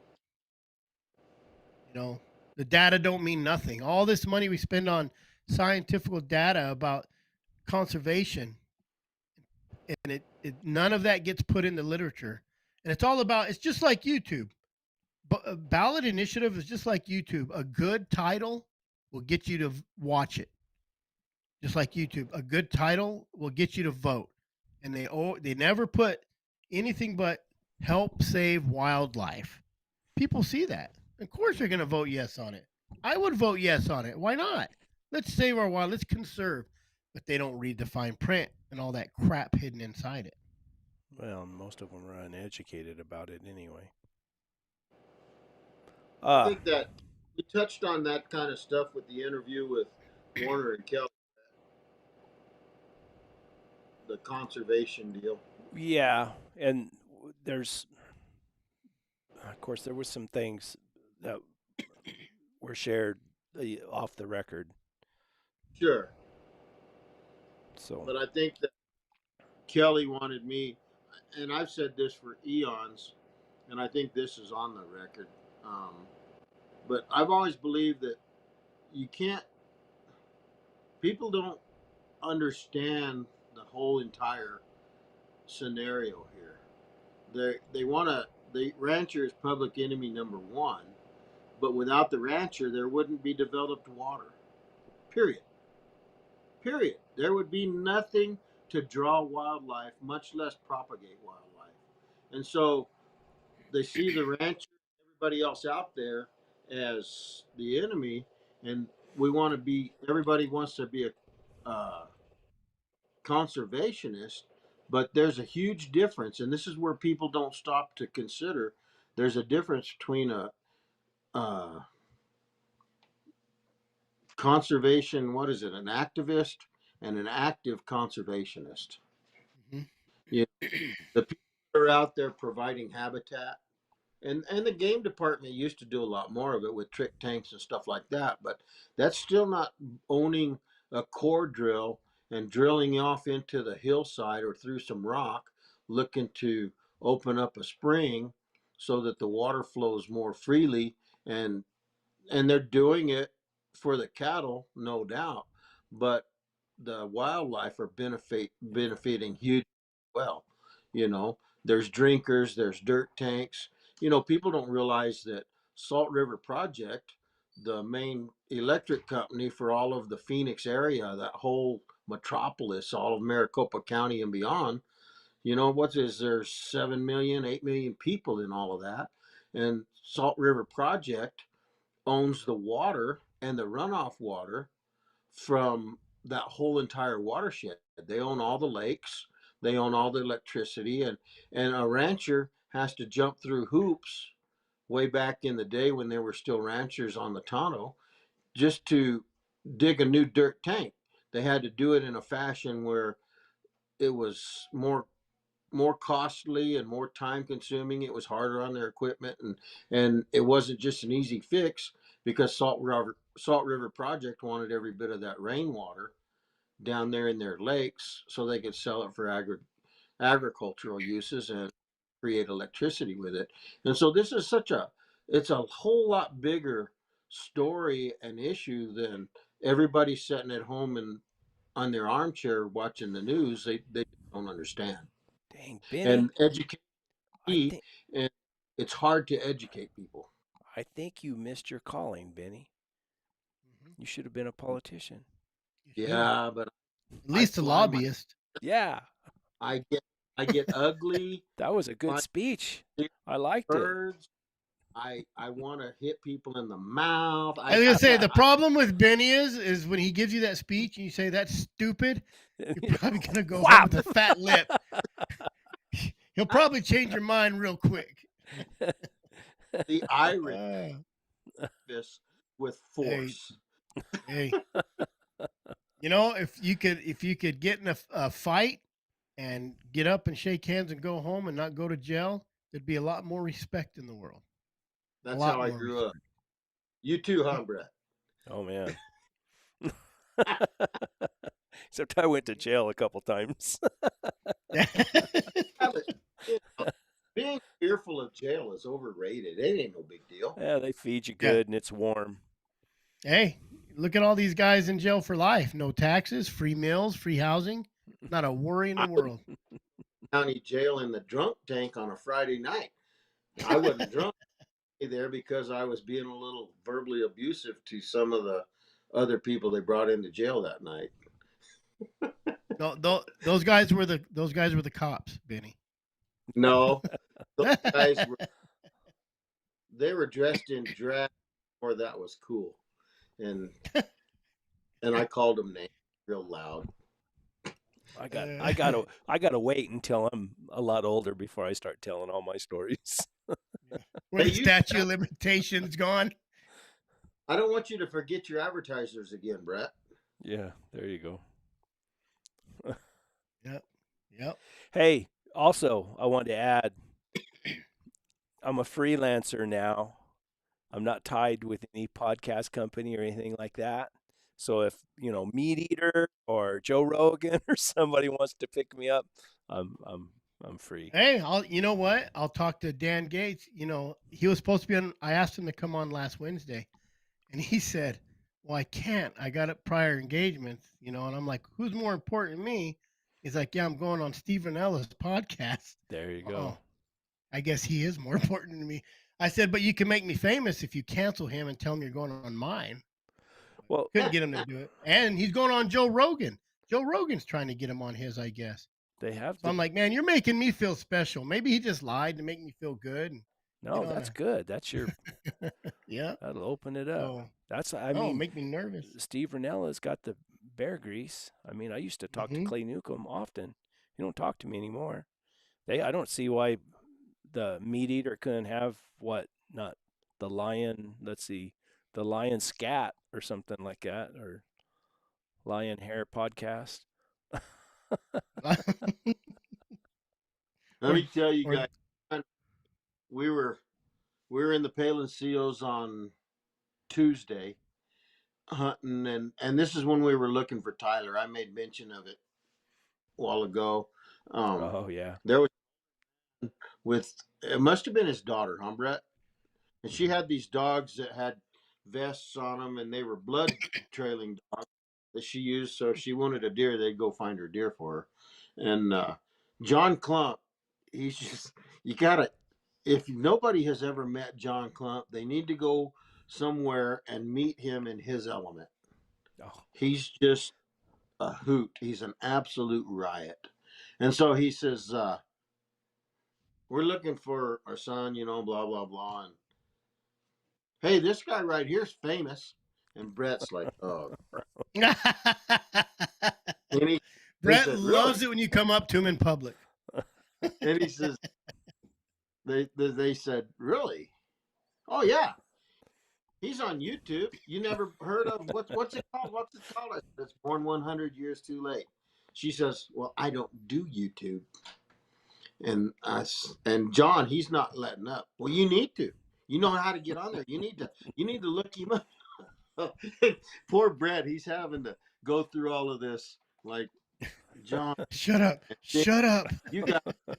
You know, the data don't mean nothing. All this money we spend on scientific data about conservation, and none of that gets put in the literature. And it's just like YouTube. But a ballot initiative is just like YouTube. A good title will get you to watch it. Just like YouTube, a good title will get you to vote. And they never put anything but help save wildlife. People see that. Of course they're going to vote yes on it. I would vote yes on it. Why not? Let's save our wild. Let's conserve. But they don't read the fine print and all that crap hidden inside it. Well, most of them are uneducated about it anyway. I Uh, think that we touched on that kind of stuff with the interview with Warner and Kelly, the conservation deal. yeah, and there's, of course, there was some things that were shared off the record. Sure, So, but I think that Kelly wanted me, and I've said this for eons, and I think this is on the record. But I've always believed that you can't. People don't understand the whole entire scenario here. They want to the rancher is public enemy number one. But without the rancher, there wouldn't be developed water. Period. Period. There would be nothing to draw wildlife, much less propagate wildlife. And so they see the rancher, everybody else out there, as the enemy, and we want to be. Everybody wants to be a conservationist, but there's a huge difference, and this is where people don't stop to consider. There's a difference between a conservation, what is it, an activist and an active conservationist. Mhm. You know, the people that are out there providing habitat, and the game department used to do a lot more of it with trick tanks and stuff like that, but that's still not owning a core drill and drilling off into the hillside or through some rock looking to open up a spring so that the water flows more freely, and they're doing it for the cattle, no doubt, but the wildlife are benefiting huge. Well, you know, there's drinkers, there's dirt tanks. People don't realize that Salt River Project, the main electric company for all of the Phoenix area, that whole metropolis, all of Maricopa County and beyond. What is there, 7 million, 8 million people in all of that, and Salt River Project owns the water and the runoff water from that whole entire watershed. They own all the lakes, they own all the electricity, and a rancher has to jump through hoops way back in the day when there were still ranchers on the Tonto just to dig a new dirt tank. They had to do it in a fashion where it was more costly and more time consuming. It was harder on their equipment, and it wasn't just an easy fix because Salt River Project wanted every bit of that rainwater down there in their lakes so they could sell it for agricultural uses and create electricity with it. And so this is it's a whole lot bigger story and issue than everybody sitting at home and on their armchair watching the news. They don't understand. Dang, Benny. And educate I me, think and it's hard to educate people. I think you missed your calling, Benny. Mhm. You should have been a politician. You should have. Yeah, but At I least a fly my lobbyist. Yeah, I get I get ugly, that was a good fly speech. I liked it. birds. I want to hit people in the mouth. I was I gonna say got the problem with Benny is when he gives you that speech and you say that's stupid, you're probably gonna go home Whap! with a fat lip. He'll probably change your mind real quick. the Irish Uh, fist with hey, force. hey, if you could get in a fight and get up and shake hands and go home and not go to jail, there'd be a lot more respect in the world. A That's lot how I more grew up. respect. You too, huh, Brett? Oh man. Except I went to jail a couple times. Yeah, but, you know, being fearful of jail is overrated. It ain't no big deal. Yeah, they feed you Yeah. good and it's warm. Hey, look at all these guys in jail for life. No taxes, free meals, free housing. Not a worry in the I was world. in county jail in the drunk tank on a Friday night. I wasn't drunk there because I was being a little verbally abusive to some of the other people they brought into jail that night. Those guys were the cops, Benny. No, those guys were dressed in drag, or that was cool, and I called them names real loud. I gotta wait until I'm a lot older before I start telling all my stories. Where Hey, the statute of limitations gone. I don't want you to forget your advertisers again, Brett. Yeah, there you go. Yep. Yep. Hey, also I wanted to add I'm a freelancer now. I'm not tied with any podcast company or anything like that. So if, Meat Eater or Joe Rogan or somebody wants to pick me up, I'm free. Hey, you know what? I'll talk to Dan Gates. He was supposed to be on. I asked him to come on last Wednesday, and he said, "Well, I can't. I got prior engagements." And I'm like, "Who's more important to me?" He's like, "Yeah, I'm going on Stephen Ellis' podcast." There you Oh, go. I guess he is more important to me. I said, but you can make me famous if you cancel him and tell him you're going on mine. Well, Couldn't get him to do it. And he's going on Joe Rogan. Joe Rogan's trying to get him on his, I guess. they have So I'm like, man, you're making me feel special. Maybe he just lied to make me feel good and get no, on that's good. That's your yeah. that'll open it up. So That's I no, mean, make me nervous. Steve Renella's got the bear grease. I mean, I used to talk to Hmm. Clay Newcomb often. He don't talk to me anymore. I don't see why the meat eater couldn't have what not the lion. Let's see, the lion scat or something like that, or lion hair podcast. Let or me tell you or guys, we were we were in the Palencios on Tuesday hunting, and this is when we were looking for Tyler. I made mention of it a while ago. Oh yeah. There was with it must have been his daughter, huh, Brett? And she had these dogs that had vests on them, and they were blood trailing dogs that she used. So if she wanted a deer, they'd go find her deer for her. And John Clump, he's just you gotta. If nobody has ever met John Clump, they need to go somewhere and meet him in his element. Oh, He's just a hoot. He's an absolute riot. And so he says, we're looking for our son, blah, blah, blah. And hey, this guy right here's famous. And Brett's like, oh, crap. And he Brett said, really? loves it when you come up to him in public. And he says, they said, really? Oh, yeah. He's on YouTube. You never heard of what's it called? What's it called? I said, it's Born 100 Years Too Late. She says, well, I don't do YouTube. And John, he's not letting up. Well, you need to. You know how to get on there. You need to look him up. Poor Brett, he's having to go through all of this. Like, John, Shut up. Shut up. you got to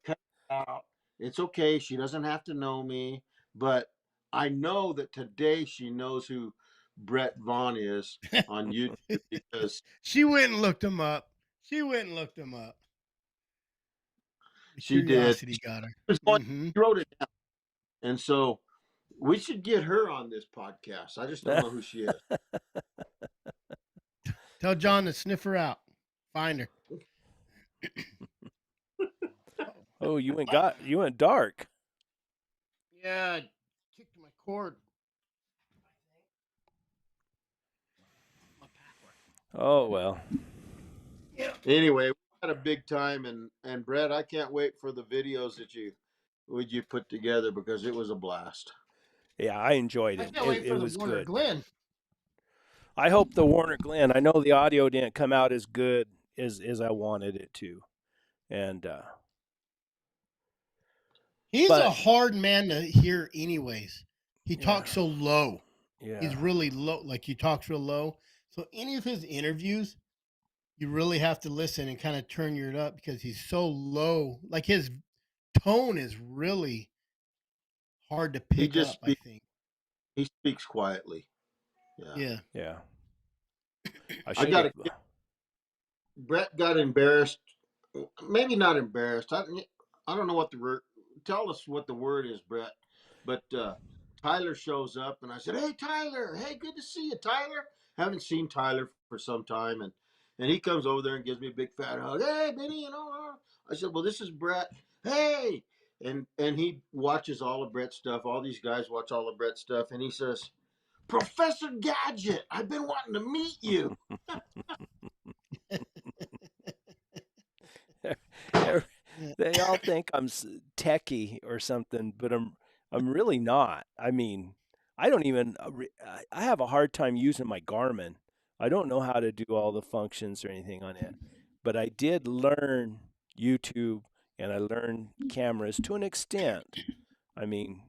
cut it out. It's okay. She doesn't have to know me, but I know that today she knows who Brett Vaughn is on YouTube because She went and looked him up. She went and looked him up. The she did. curiosity got her. She wrote it down. And so we should get her on this podcast. I just don't know who she is. Tell John to sniff her out. Find her. oh, you went dark. Yeah, I kicked my cord. Oh well. Yeah. Anyway, we had a big time, and Brett, I can't wait for the videos that you put together because it was a blast. Yeah, I enjoyed I it. can't wait It for the was Warner good. Glenn. I hope the Warner Glenn. I know the audio didn't come out as good as I wanted it to, and He's but a hard man to hear, anyways. He yeah, talks so low. yeah, He's really low. Like he talks real low. So any of his interviews, you really have to listen and kind of turn your up because he's so low. Like his tone is really hard to He pick just up, I speaks. think. He speaks quietly. Yeah, Yeah. yeah. I I should got have. to. Brett got embarrassed. Maybe not embarrassed. I don't know what the word. Tell us what the word is, Brett. But Tyler shows up, and I said, "Hey, Tyler. Hey, good to see you, Tyler. Haven't seen Tyler for some time." And he comes over there and gives me a big fat hug. Hey, Benny, I said, "Well, this is Brett. Hey." And he watches all of Brett's stuff. All these guys watch all of Brett's stuff, and he says, "Professor Gadget, I've been wanting to meet you." They all think I'm techie or something, but I'm really not. I mean, I don't even. I have a hard time using my Garmin. I don't know how to do all the functions or anything on it, but I did learn YouTube and I learned cameras to an extent. I mean,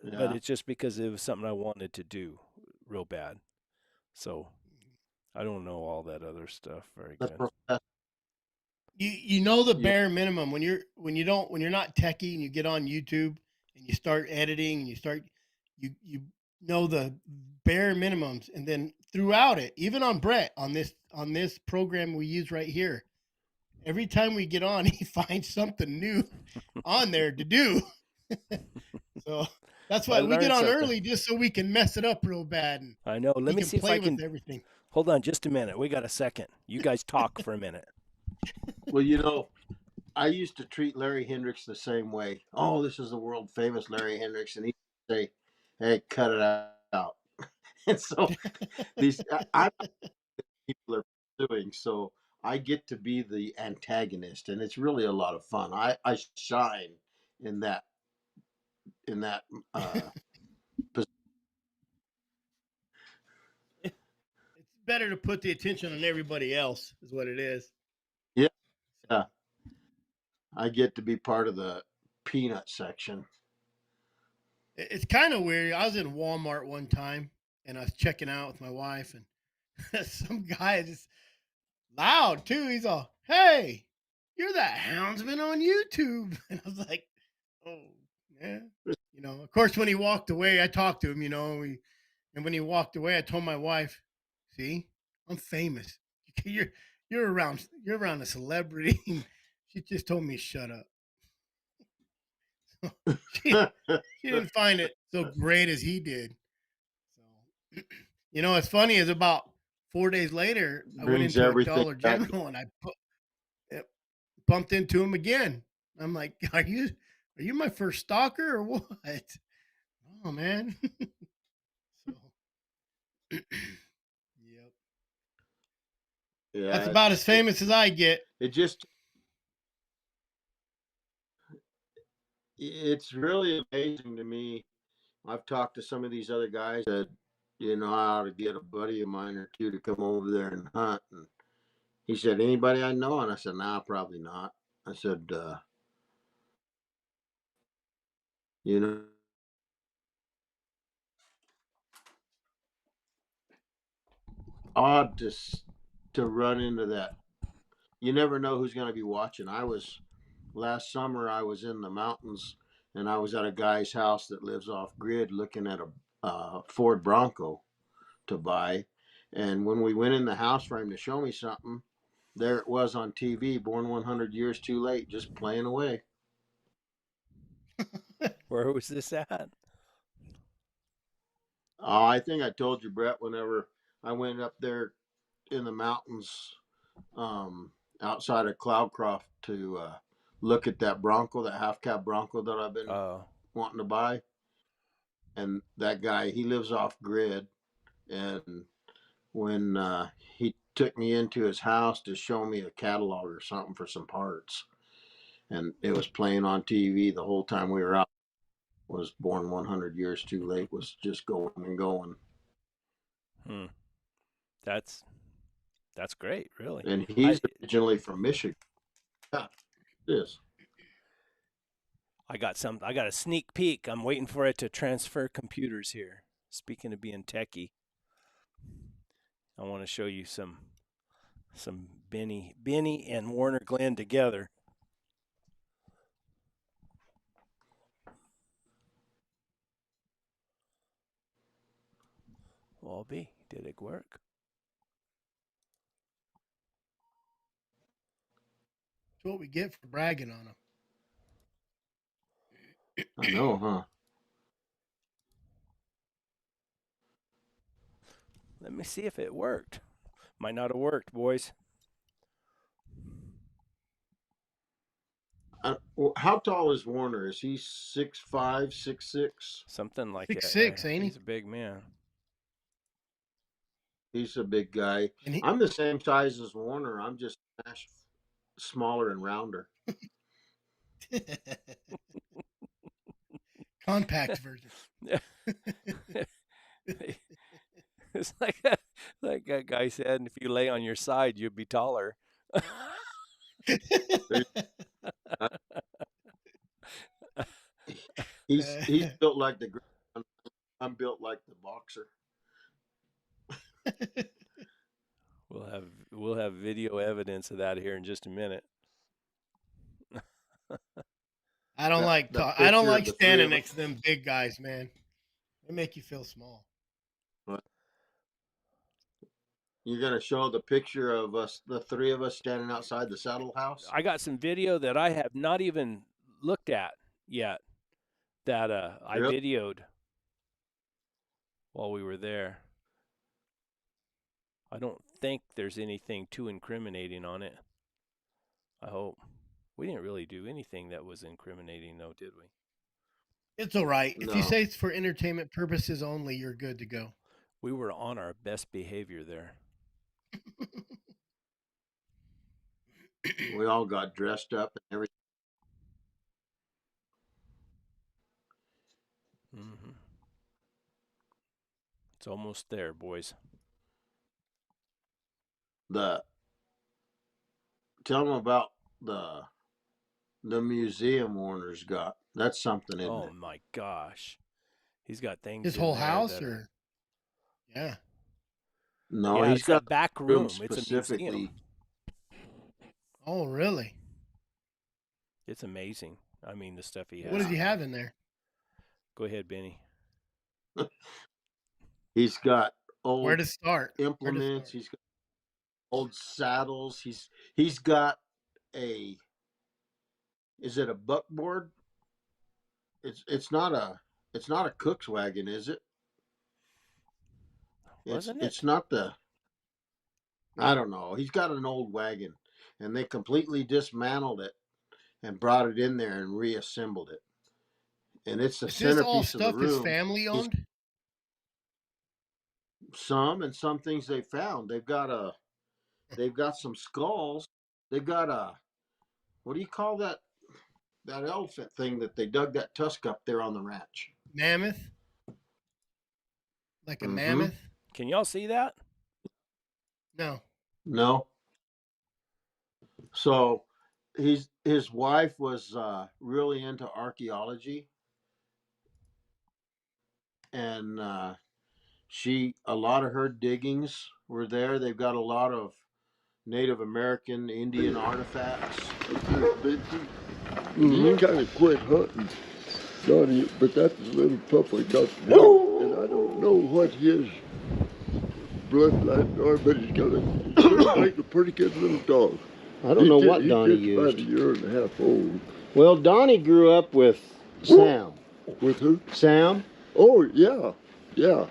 but Yeah, it's just because it was something I wanted to do real bad. So I don't know all that other stuff very the good. professor. You know the Yeah, bare minimum when you're not techie and you get on YouTube and you start editing and you know the bare minimums, and then throughout it, even on Brett on this program we use right here, every time we get on, he finds something new on there to do. So that's I why we get learned on something. early, just so we can mess it up real bad, and I know. Let he me can see if I play can. with everything. Hold on just a minute. We got a second. You guys talk for a minute. Well, you know, I used to treat Larry Hendricks the same way. Oh, this is the world famous Larry Hendricks, and he'd say, "Hey, cut it out." And so these I'm people are pursuing, so I get to be the antagonist, and it's really a lot of fun. I shine in that uh, It's better to put the attention on everybody else, is what it is. yeah. I get to be part of the peanut section. It's kind of weird. I was in Walmart one time, and I was checking out with my wife, and some guy just loud too. He's all, "Hey, you're that houndsman on YouTube," and I was like, "Oh, yeah." Of course, when he walked away, I talked to him. And when he walked away, I told my wife, "See, I'm famous. You're you're around a celebrity." She just told me, "Shut up." she she didn't find it so great as he did. So, what's funny is about 4 days later, I went Brings into a everything Dollar back. General and I bumped into him again. I'm like, "Are you my first stalker or what?" Oh man. So, yep. That's Yeah, about as famous as I get. it just it's really amazing to me. I've talked to some of these other guys that I ought to get a buddy of mine or two to come over there and hunt. And he said, "Anybody I know?" And I said, "Nah, probably not." I said, you know, odd to run into that. You never know who's going to be watching. Last summer I was in the mountains and I was at a guy's house that lives off grid looking at a Ford Bronco to buy. And when we went in the house for him to show me something, there it was on TV, born 100 years too late, just playing away. Where was this at? Oh, I think I told you, Brett, whenever I went up there in the mountains outside of Cloudcroft to look at that Bronco, that half cab Bronco that I've been Oh, wanting to buy. And that guy, he lives off grid. And when he took me into his house to show me a catalog or something for some parts, and it was playing on TV the whole time we were out. Was born 100 years too late. Was just going and going. hmm. That's that's great, really. And I he's originally from Michigan. Yeah, it is. I got a sneak peek. I'm waiting for it to transfer computers here. Speaking of being techie, I want to show you some Benny and Warner Glenn together. Walby, did it work? That's what we get for bragging on them. I know, huh? Let me see if it worked. Might not have worked, boys. How tall is Warner? Is he 6'5", 6'6"? Something like Six that. six, ain't He's he? a big man. He's a big guy. And he I'm the same size as Warner. I'm just smaller and rounder. compact version. It's like that guy said, if you lay on your side, you'd be taller. He's built like the. I'm built like the boxer. We'll have video evidence of that here in just a minute. I don't like That I don't picture of like the three standing of us. next to them big guys, man. They make you feel small. You're gonna show the picture of us, the three of us standing outside the saddle house. I got some video that I have not even looked at yet that I Really? videoed while we were there. I don't think there's anything too incriminating on it. I hope. We didn't really do anything that was incriminating, though, did we? It's all right. If you No. say it's for entertainment purposes only, you're good to go. We were on our best behavior there. We all got dressed up and everything. Mm-hmm. It's almost there, boys. Tell them about the museum Warner's got. That's something, isn't Oh it? my gosh, he's got things. His in whole there house, that or yeah. No, yeah, he's it's got that back a room room. It's a specifically. museum. Oh, really? It's amazing. I mean, the stuff he has. What does he have in there? Go ahead, Benny. He's got old Where to start? implements. He's got old saddles. He's got a. Is it a buckboard? It's not a cook's wagon, is it? Wasn't it? It's not the. I don't know. He's got an old wagon, and they completely dismantled it and brought it in there and reassembled it. And it's the Is this all centerpiece of the stuff his room. family owned? Some and some things they found. They've got some skulls. They've got a, what do you call that elephant thing that they dug that tusk up there on the ranch? Mammoth? Like a Mhm. mammoth? Can y'all see that? No. No. So his wife was really into archaeology, and a lot of her diggings were there. They've got a lot of Native American Indian artifacts. He kind of quit hunting, Donnie, but that little pup I got now, and I don't know what his bloodlines are, but he's got like a pretty good little dog. I don't know what He's Donnie just about a used. year and a half old. Well, Donnie grew up with Sam. With who? Sam? Oh, yeah, yeah.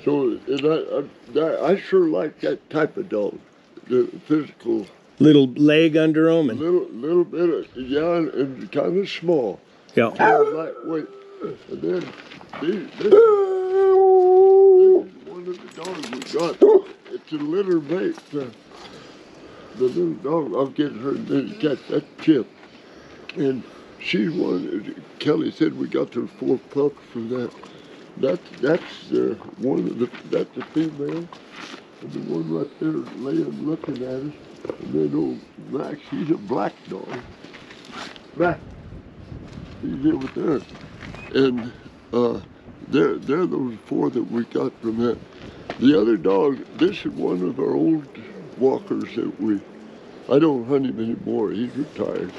So, and I sure like that type of dog, the physical. Little leg under him A little bit of, yeah, and kind of small. yeah. Lightweight. And then this one of the dogs we got. It's a litter mate. The little dog, I'll get her and then catch that Chip. And she's one, Kelly said we got the 4 pups from that. That's one of the, that's a female. And the one right there laying looking at us. And then old Max, he's a black dog. Max, he's here with us. And they're those 4 that we got from that. The other dog, this is one of our old walkers that I don't hunt him anymore, he's retired.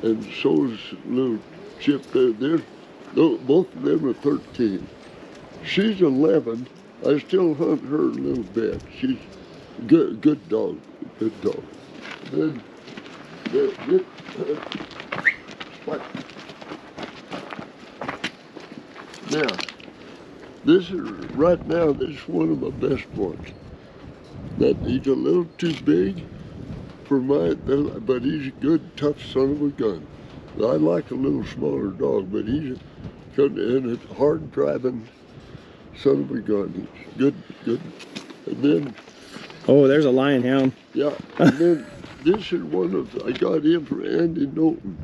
And so's little Chip there. Both of them are 13. She's 11. I still hunt her a little bit. She's good dog. Good dog. Then now, this is one of my best ones. That he's a little too big for but he's a good, tough son of a gun. I like a little smaller dog, but he's a hard driving son of a gun. He's good. And then, Oh, there's a lion hound. yeah, and then this is I got him from Andy Knowlton.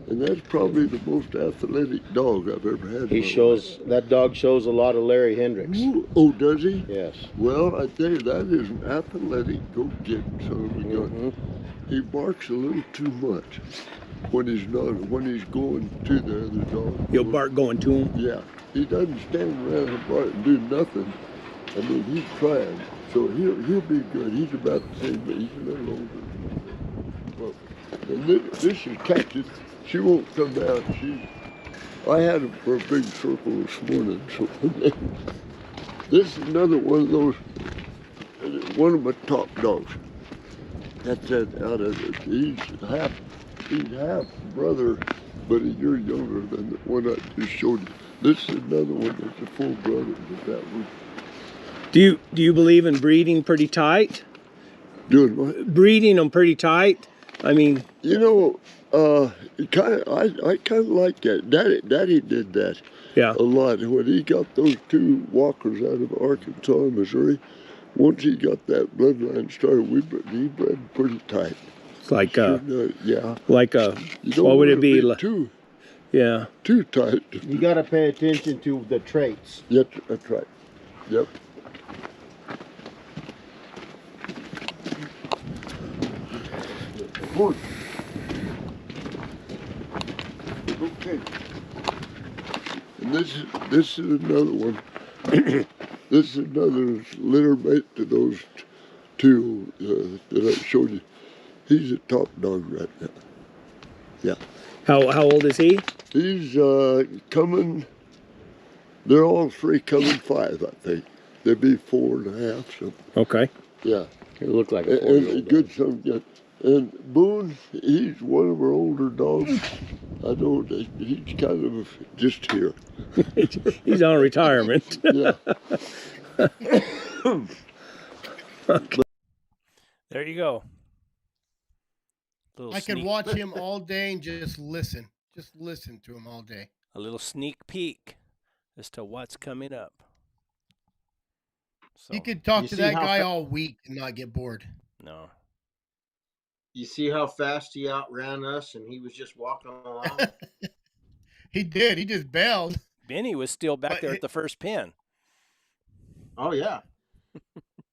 And that's probably the most athletic dog I've ever had. That dog shows a lot of Larry Hendricks. Ooh, oh, does he? Yes. Well, I tell you, that is an athletic goat-getting son of a gun. He barks a little too much when he's going to the other dog. You'll bark going to him. Yeah, he doesn't stand around and bark and do nothing. I mean, he's trying, so he'll be good. He's about the same, but he's a little older. Well, and this is Cactus. She won't come out. I had her for a big circle this morning. So this is another one of those one of my top dogs. That's it. He's half brother, but a year younger than the one I just showed you. This is another one that's a full brother to that one. Do you believe in breeding pretty tight? Doing what? Breeding them pretty tight. I mean, You know, I kind of like that. Daddy did that yeah. a lot. When he got those two walkers out of Arkansas and Missouri, once he got that bloodline started, he bred pretty tight. It's like Sure does, yeah. like a You don't what would want it be? to too tight. You got to pay attention to the traits. Yep, that's right. Yep. Good. Okay. And this is another one. This is another litter mate to those two that I showed you. He's a top dog right now. Yeah. How old is he? He's coming. They're all three coming 5, I think. They'd be 4.5. So Okay. yeah. It looked like a And 4-year-old. good son. Yeah. And Boone, he's one of our older dogs. I know that he's kind of just here. He's on retirement. Yeah. There you go. I could watch him all day and just listen to him all day. A little sneak peek as to what's coming up. So, You could talk You to see that how guy fa- all week and not get bored. no. You see how fast he outran us, and he was just walking along. He did. He just bailed. Benny was still back But there it- at the first pin. Oh yeah.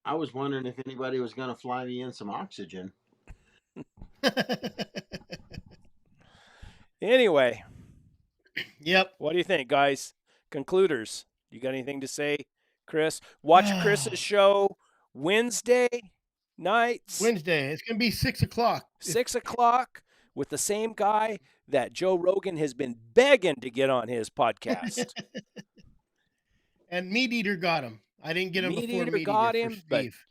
I was wondering if anybody was going to fly me in some oxygen. Anyway, Yep. what do you think, guys? Concluders, you got anything to say, Chris? Watch Chris's show Wednesday nights, Wednesday. It's gonna be 6:00. 6:00, with the same guy that Joe Rogan has been begging to get on his podcast. And Meat Eater got him. I didn't get him Meat before Eater Meat got Eater him, for but Steve.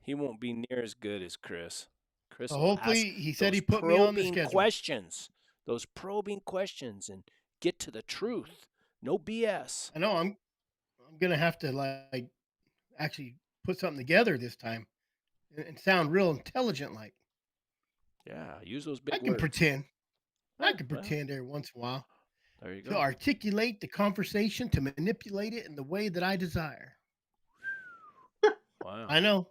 he won't be near as good as Chris. Chris So will hopefully, ask he said those he put me on the probing schedule. questions, those probing questions, and get to the truth. No BS. I know I'm gonna have to like actually put something together this time and sound real intelligent. Like Yeah, use those I big can words. pretend. I Yeah, can well, pretend every once in a while there you to go. articulate the conversation, to manipulate it in the way that I desire. Wow. I know.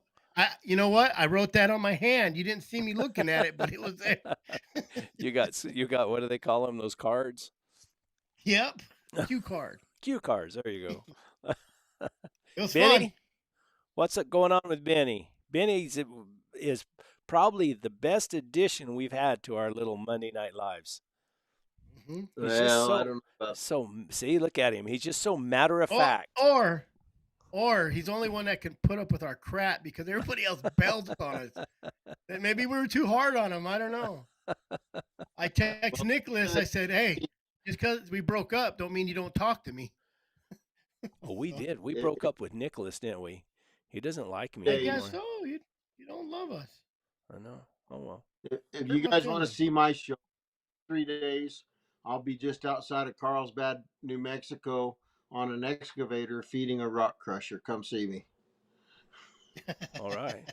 You know what? I wrote that on my hand. You didn't see me looking at it, but it was there. you got what do they call them? Those cards? Yep. Cue card. Cue cards. There you go. It was Benny, fun. what's going on with Benny? Benny is probably the best addition we've had to our little Monday Night Lives. Mhm. He's just Well, so, I don't know about see, look at him. He's just so matter of fact. Or he's the only one that can put up with our crap because everybody else bails on us. And maybe we were too hard on him. I don't know. I text Nicholas. I said, "Hey, just because we broke up, don't mean you don't talk to me." Oh, we So, did. We broke up with Nicholas, didn't we? He doesn't like me I Yeah, guess anymore. so. You don't love us. I know. Oh well. if Hurt you my guys want to feelings. see my show, 3 days, I'll be just outside of Carlsbad, New Mexico, on an excavator feeding a rock crusher. Come see me. All right.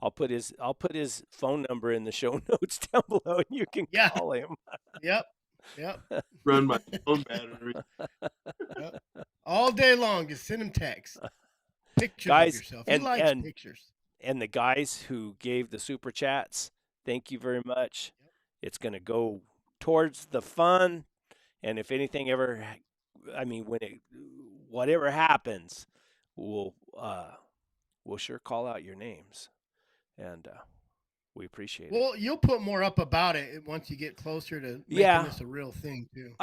I'll put his phone number in the show notes down below, and you can Yeah. call him. Yep. Run my phone battery. All day long, just send him text. Pictures Guys, of yourself. and- he likes and- pictures. And the guys who gave the super chats, thank you very much. It's going to go towards the fun, and if anything ever, whatever happens, we'll sure call out your names, and we appreciate it. Well, you'll put more up about it once you get closer to making Yeah. this a real thing too.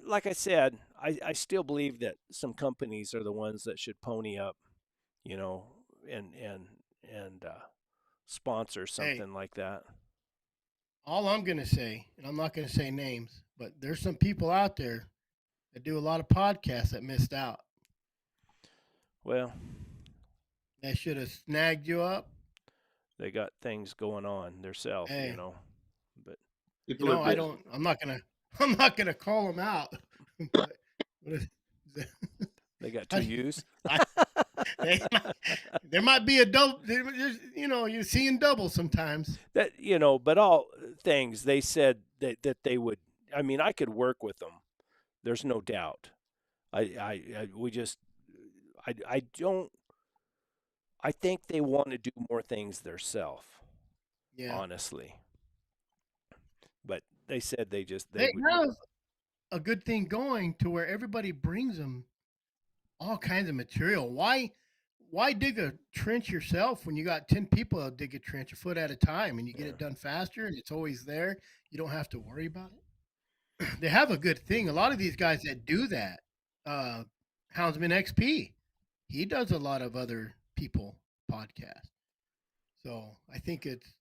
Like I said, I still believe that some companies are the ones that should pony up, and sponsor something like that. All I'm going to say, and I'm not going to say names, but there's some people out there that do a lot of podcasts that missed out. Well, They should have snagged you up. they got things going on themselves, Hey, But People are I busy. don't. I'm not gonna. I'm not gonna call them out. But what is, they got two I, U's. I, they might, there might be a double. You're seeing double sometimes. That but all things they said that they would. I mean, I could work with them. There's no doubt. We just, I don't. I think they want to do more things themselves, Yeah, honestly. But they said they they would. have a good thing going to where everybody brings them all kinds of material. Why dig a trench yourself when you got 10 people that dig a trench a foot at a time and you get Yeah, it done faster and it's always there? You don't have to worry about it. They have a good thing. A lot of these guys that do that, uh, Houndsman XP, he does a lot of other people podcasts. So I think it's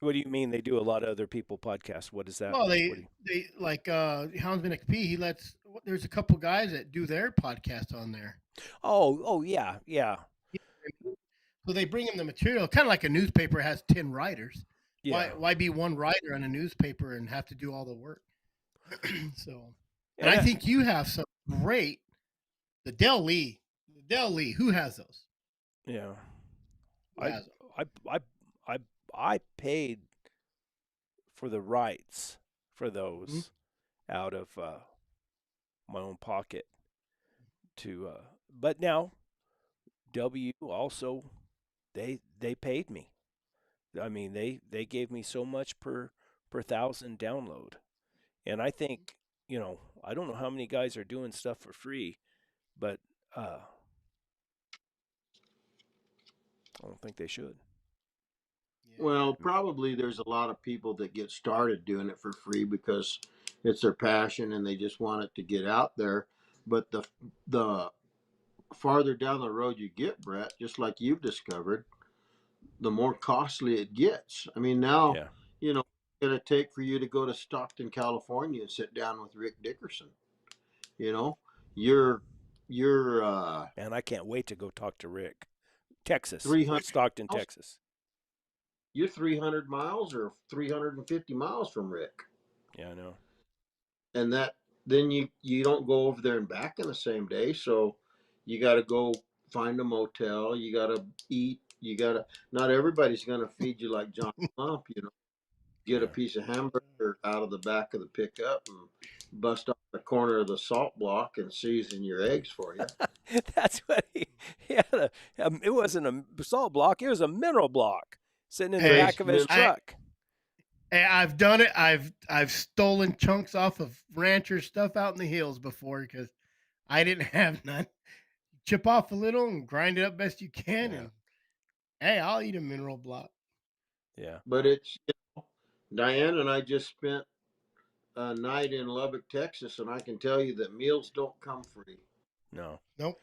what do you mean they do a lot of other people podcasts? What is that? well, What do you? they like Houndsman XP. He lets there's a couple guys that do their podcast on there. Oh yeah, yeah, So they bring him the material, kind of like a newspaper has 10 writers. yeah. Why be one writer on a newspaper and have to do all the work? So, and And I I, think you have some great the Dell Lee. Who has those? yeah, Who I has them? I I paid for the rights for Mhm. those out of my own pocket to but now W also they paid me. I mean they gave me so much per thousand download. And I think, I don't know how many guys are doing stuff for free, but I don't think they should. Well, Yeah. probably there's a lot of people that get started doing it for free because it's their passion and they just want it to get out there. But the farther down the road you get, Brett, just like you've discovered, the more costly it gets. I mean, now, Yeah. you know, it's going to take for you to go to Stockton, California and sit down with Rick Dickerson. You know, you're you're And I can't wait to go talk to Rick. Texas, 300 Stockton, miles. Texas. You're 300 miles or 350 miles from Rick. Yeah, I know. And that then you don't go over there and back in the same day, so you got to go find a motel, you got to eat, you got to not everybody's going to feed you like John Lump, get a Yeah. piece of hamburger out of the back of the pickup and bust off the corner of the salt block and season your eggs for you. That's what he had. It wasn't a salt block; it was a mineral block sitting in the Hey, back of his Basement. truck. I've done it. I've stolen chunks off of rancher stuff out in the hills before because I didn't have none. Chip off a little and grind it up best you can, Yeah. and hey, I'll eat a mineral block. Yeah. But it's Diane and I just spent a night in Lubbock, Texas, and I can tell you that meals don't come free. No. Nope.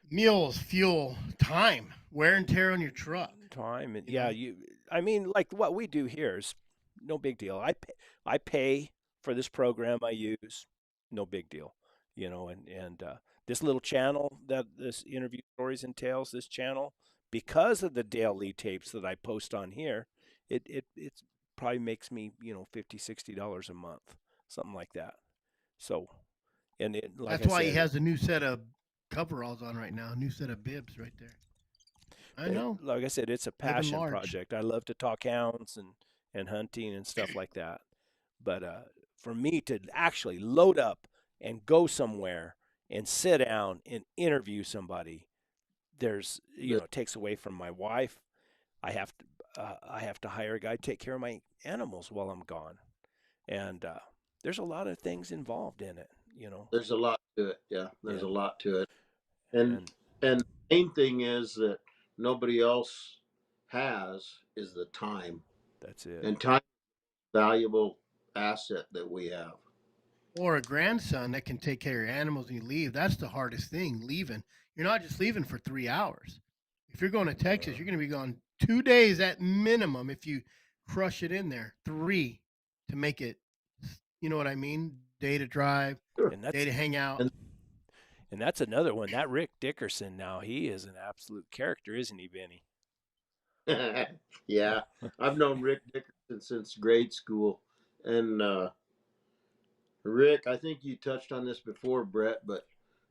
Meals, fuel, time, wear and tear on your truck. Time and You yeah, know, you. I mean, like what we do here is no big deal. I pay for this program I use. No big deal. And this little channel that this interview stories entails, this channel, because of the daily tapes that I post on here, it probably makes me, $50-$60 a month, something like that. So, and like that's I why he said, has a new set of coveralls on right now, a new set of bibs right there. I know, like I said, it's a living passion large. project. I love to talk hounds and hunting and stuff like that. But for me to actually load up and go somewhere and sit down and interview somebody, it takes away from my wife. I have to hire a guy to take care of my animals while I'm gone, and there's a lot of things involved in it. There's a lot to it. Yeah, there's Yeah, a lot to it. And and and the main thing is that nobody else has is the time. that's it. And time is a valuable asset that we have. Or a grandson that can take care of your animals and you leave. That's the hardest thing, leaving. You're not just leaving for 3 hours. If you're going to Texas, Uh, you're going to be gone 2 days at minimum if you crush it in there. Three to make it, you know what I mean? Day to drive, Sure. and day that's to hang out. And And that's another one. That Rick Dickerson now, he is an absolute character, isn't he, Benny? Yeah, I've known Rick Dickerson since grade school, and Rick, I think you touched on this before, Brett, but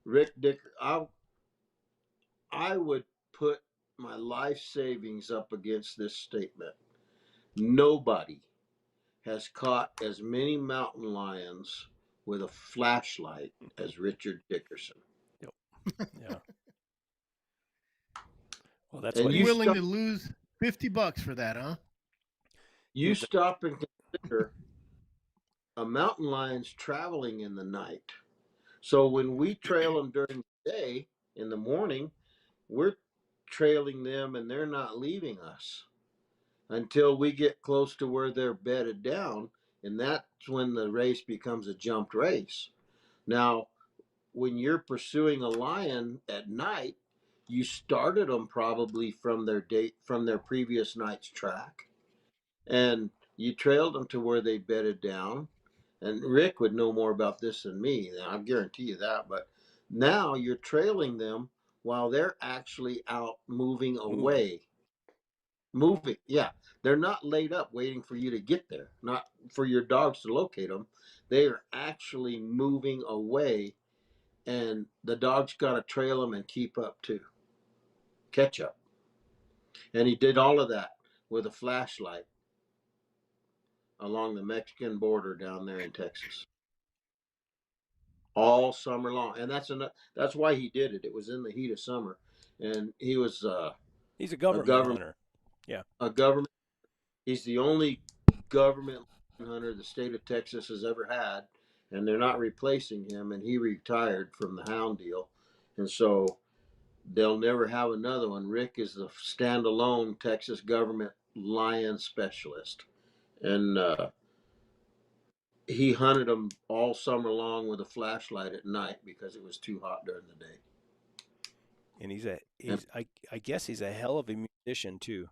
Rick Dick, I would put my life savings up against this statement. Nobody has caught as many mountain lions with a flashlight as Richard Dickerson. Yep. Yeah. Well, that's And what Be you he's. willing stop, to lose $50 for that, huh? you stop and consider a mountain lion's traveling in the night. So when we trail them during the day in the morning, we're trailing them and they're not leaving us until we get close to where they're bedded down. And that's when the race becomes a jumped race. Now, when you're pursuing a lion at night, you started them probably from their previous night's track, and you trailed them to where they bedded down. And Rick would know more about this than me. I guarantee you that. But now you're trailing them while they're actually out moving moving. away. Moving, yeah. They're not laid up waiting for you to get there, not for your dogs to locate them. They are actually moving away, and the dog's got to trail them and keep up too, catch up. And he did all of that with a flashlight along the Mexican border down there in Texas all summer long. And that's why he did it. It was in the heat of summer, and he was He's a a government government hunter. Yeah. a government. He's the only government hunter the state of Texas has ever had, and they're not replacing him. And he retired from the hound deal, and so they'll never have another one. Rick is the standalone Texas government lion specialist, and he hunted them all summer long with a flashlight at night because it was too hot during the day. And And I guess he's a hell of a musician too.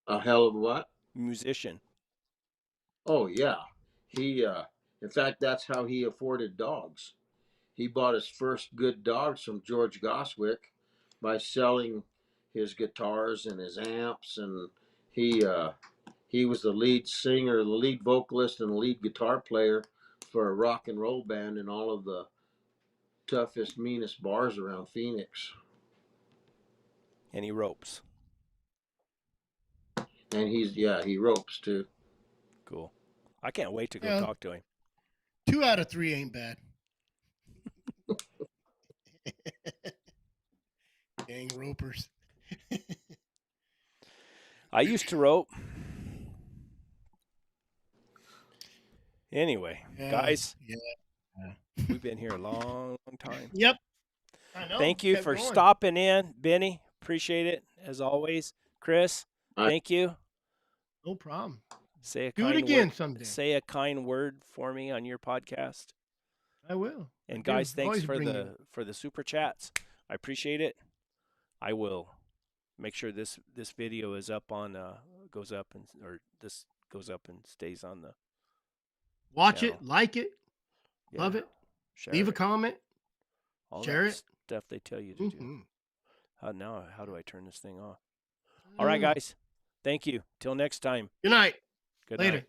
a hell of a what? Musician. Oh yeah, he. In fact, that's how he afforded dogs. He bought his first good dogs from George Goswick by selling his guitars and his amps, and he uh, he was the lead singer, the lead vocalist, and the lead guitar player for a rock and roll band in all of the toughest, meanest bars around Phoenix. And he ropes. And he ropes too. Cool. I can't wait to go Yeah, talk to him. 2 out of 3 ain't bad. Gang ropers. I used to rope. Anyway, Yeah, guys, yeah. we've been here a long, long time. Yep. I know. Thank you kept for going. stopping in, Benny. Appreciate it as always. Chris, I, thank you. No problem. Say a Do it kind again word. someday. Say a kind word for me on your podcast. I will. And I do. guys, thanks Always for bring the super chats. I appreciate it. I will make sure this video is up on goes up and stays on the Watch channel. it, like it, Yeah, love it, share leave a it, comment, all share that it. stuff they tell you to do. Mhm. How do I turn this thing off? I All right, don't know. guys. Thank you. Till next time. Good night. Good Later. night.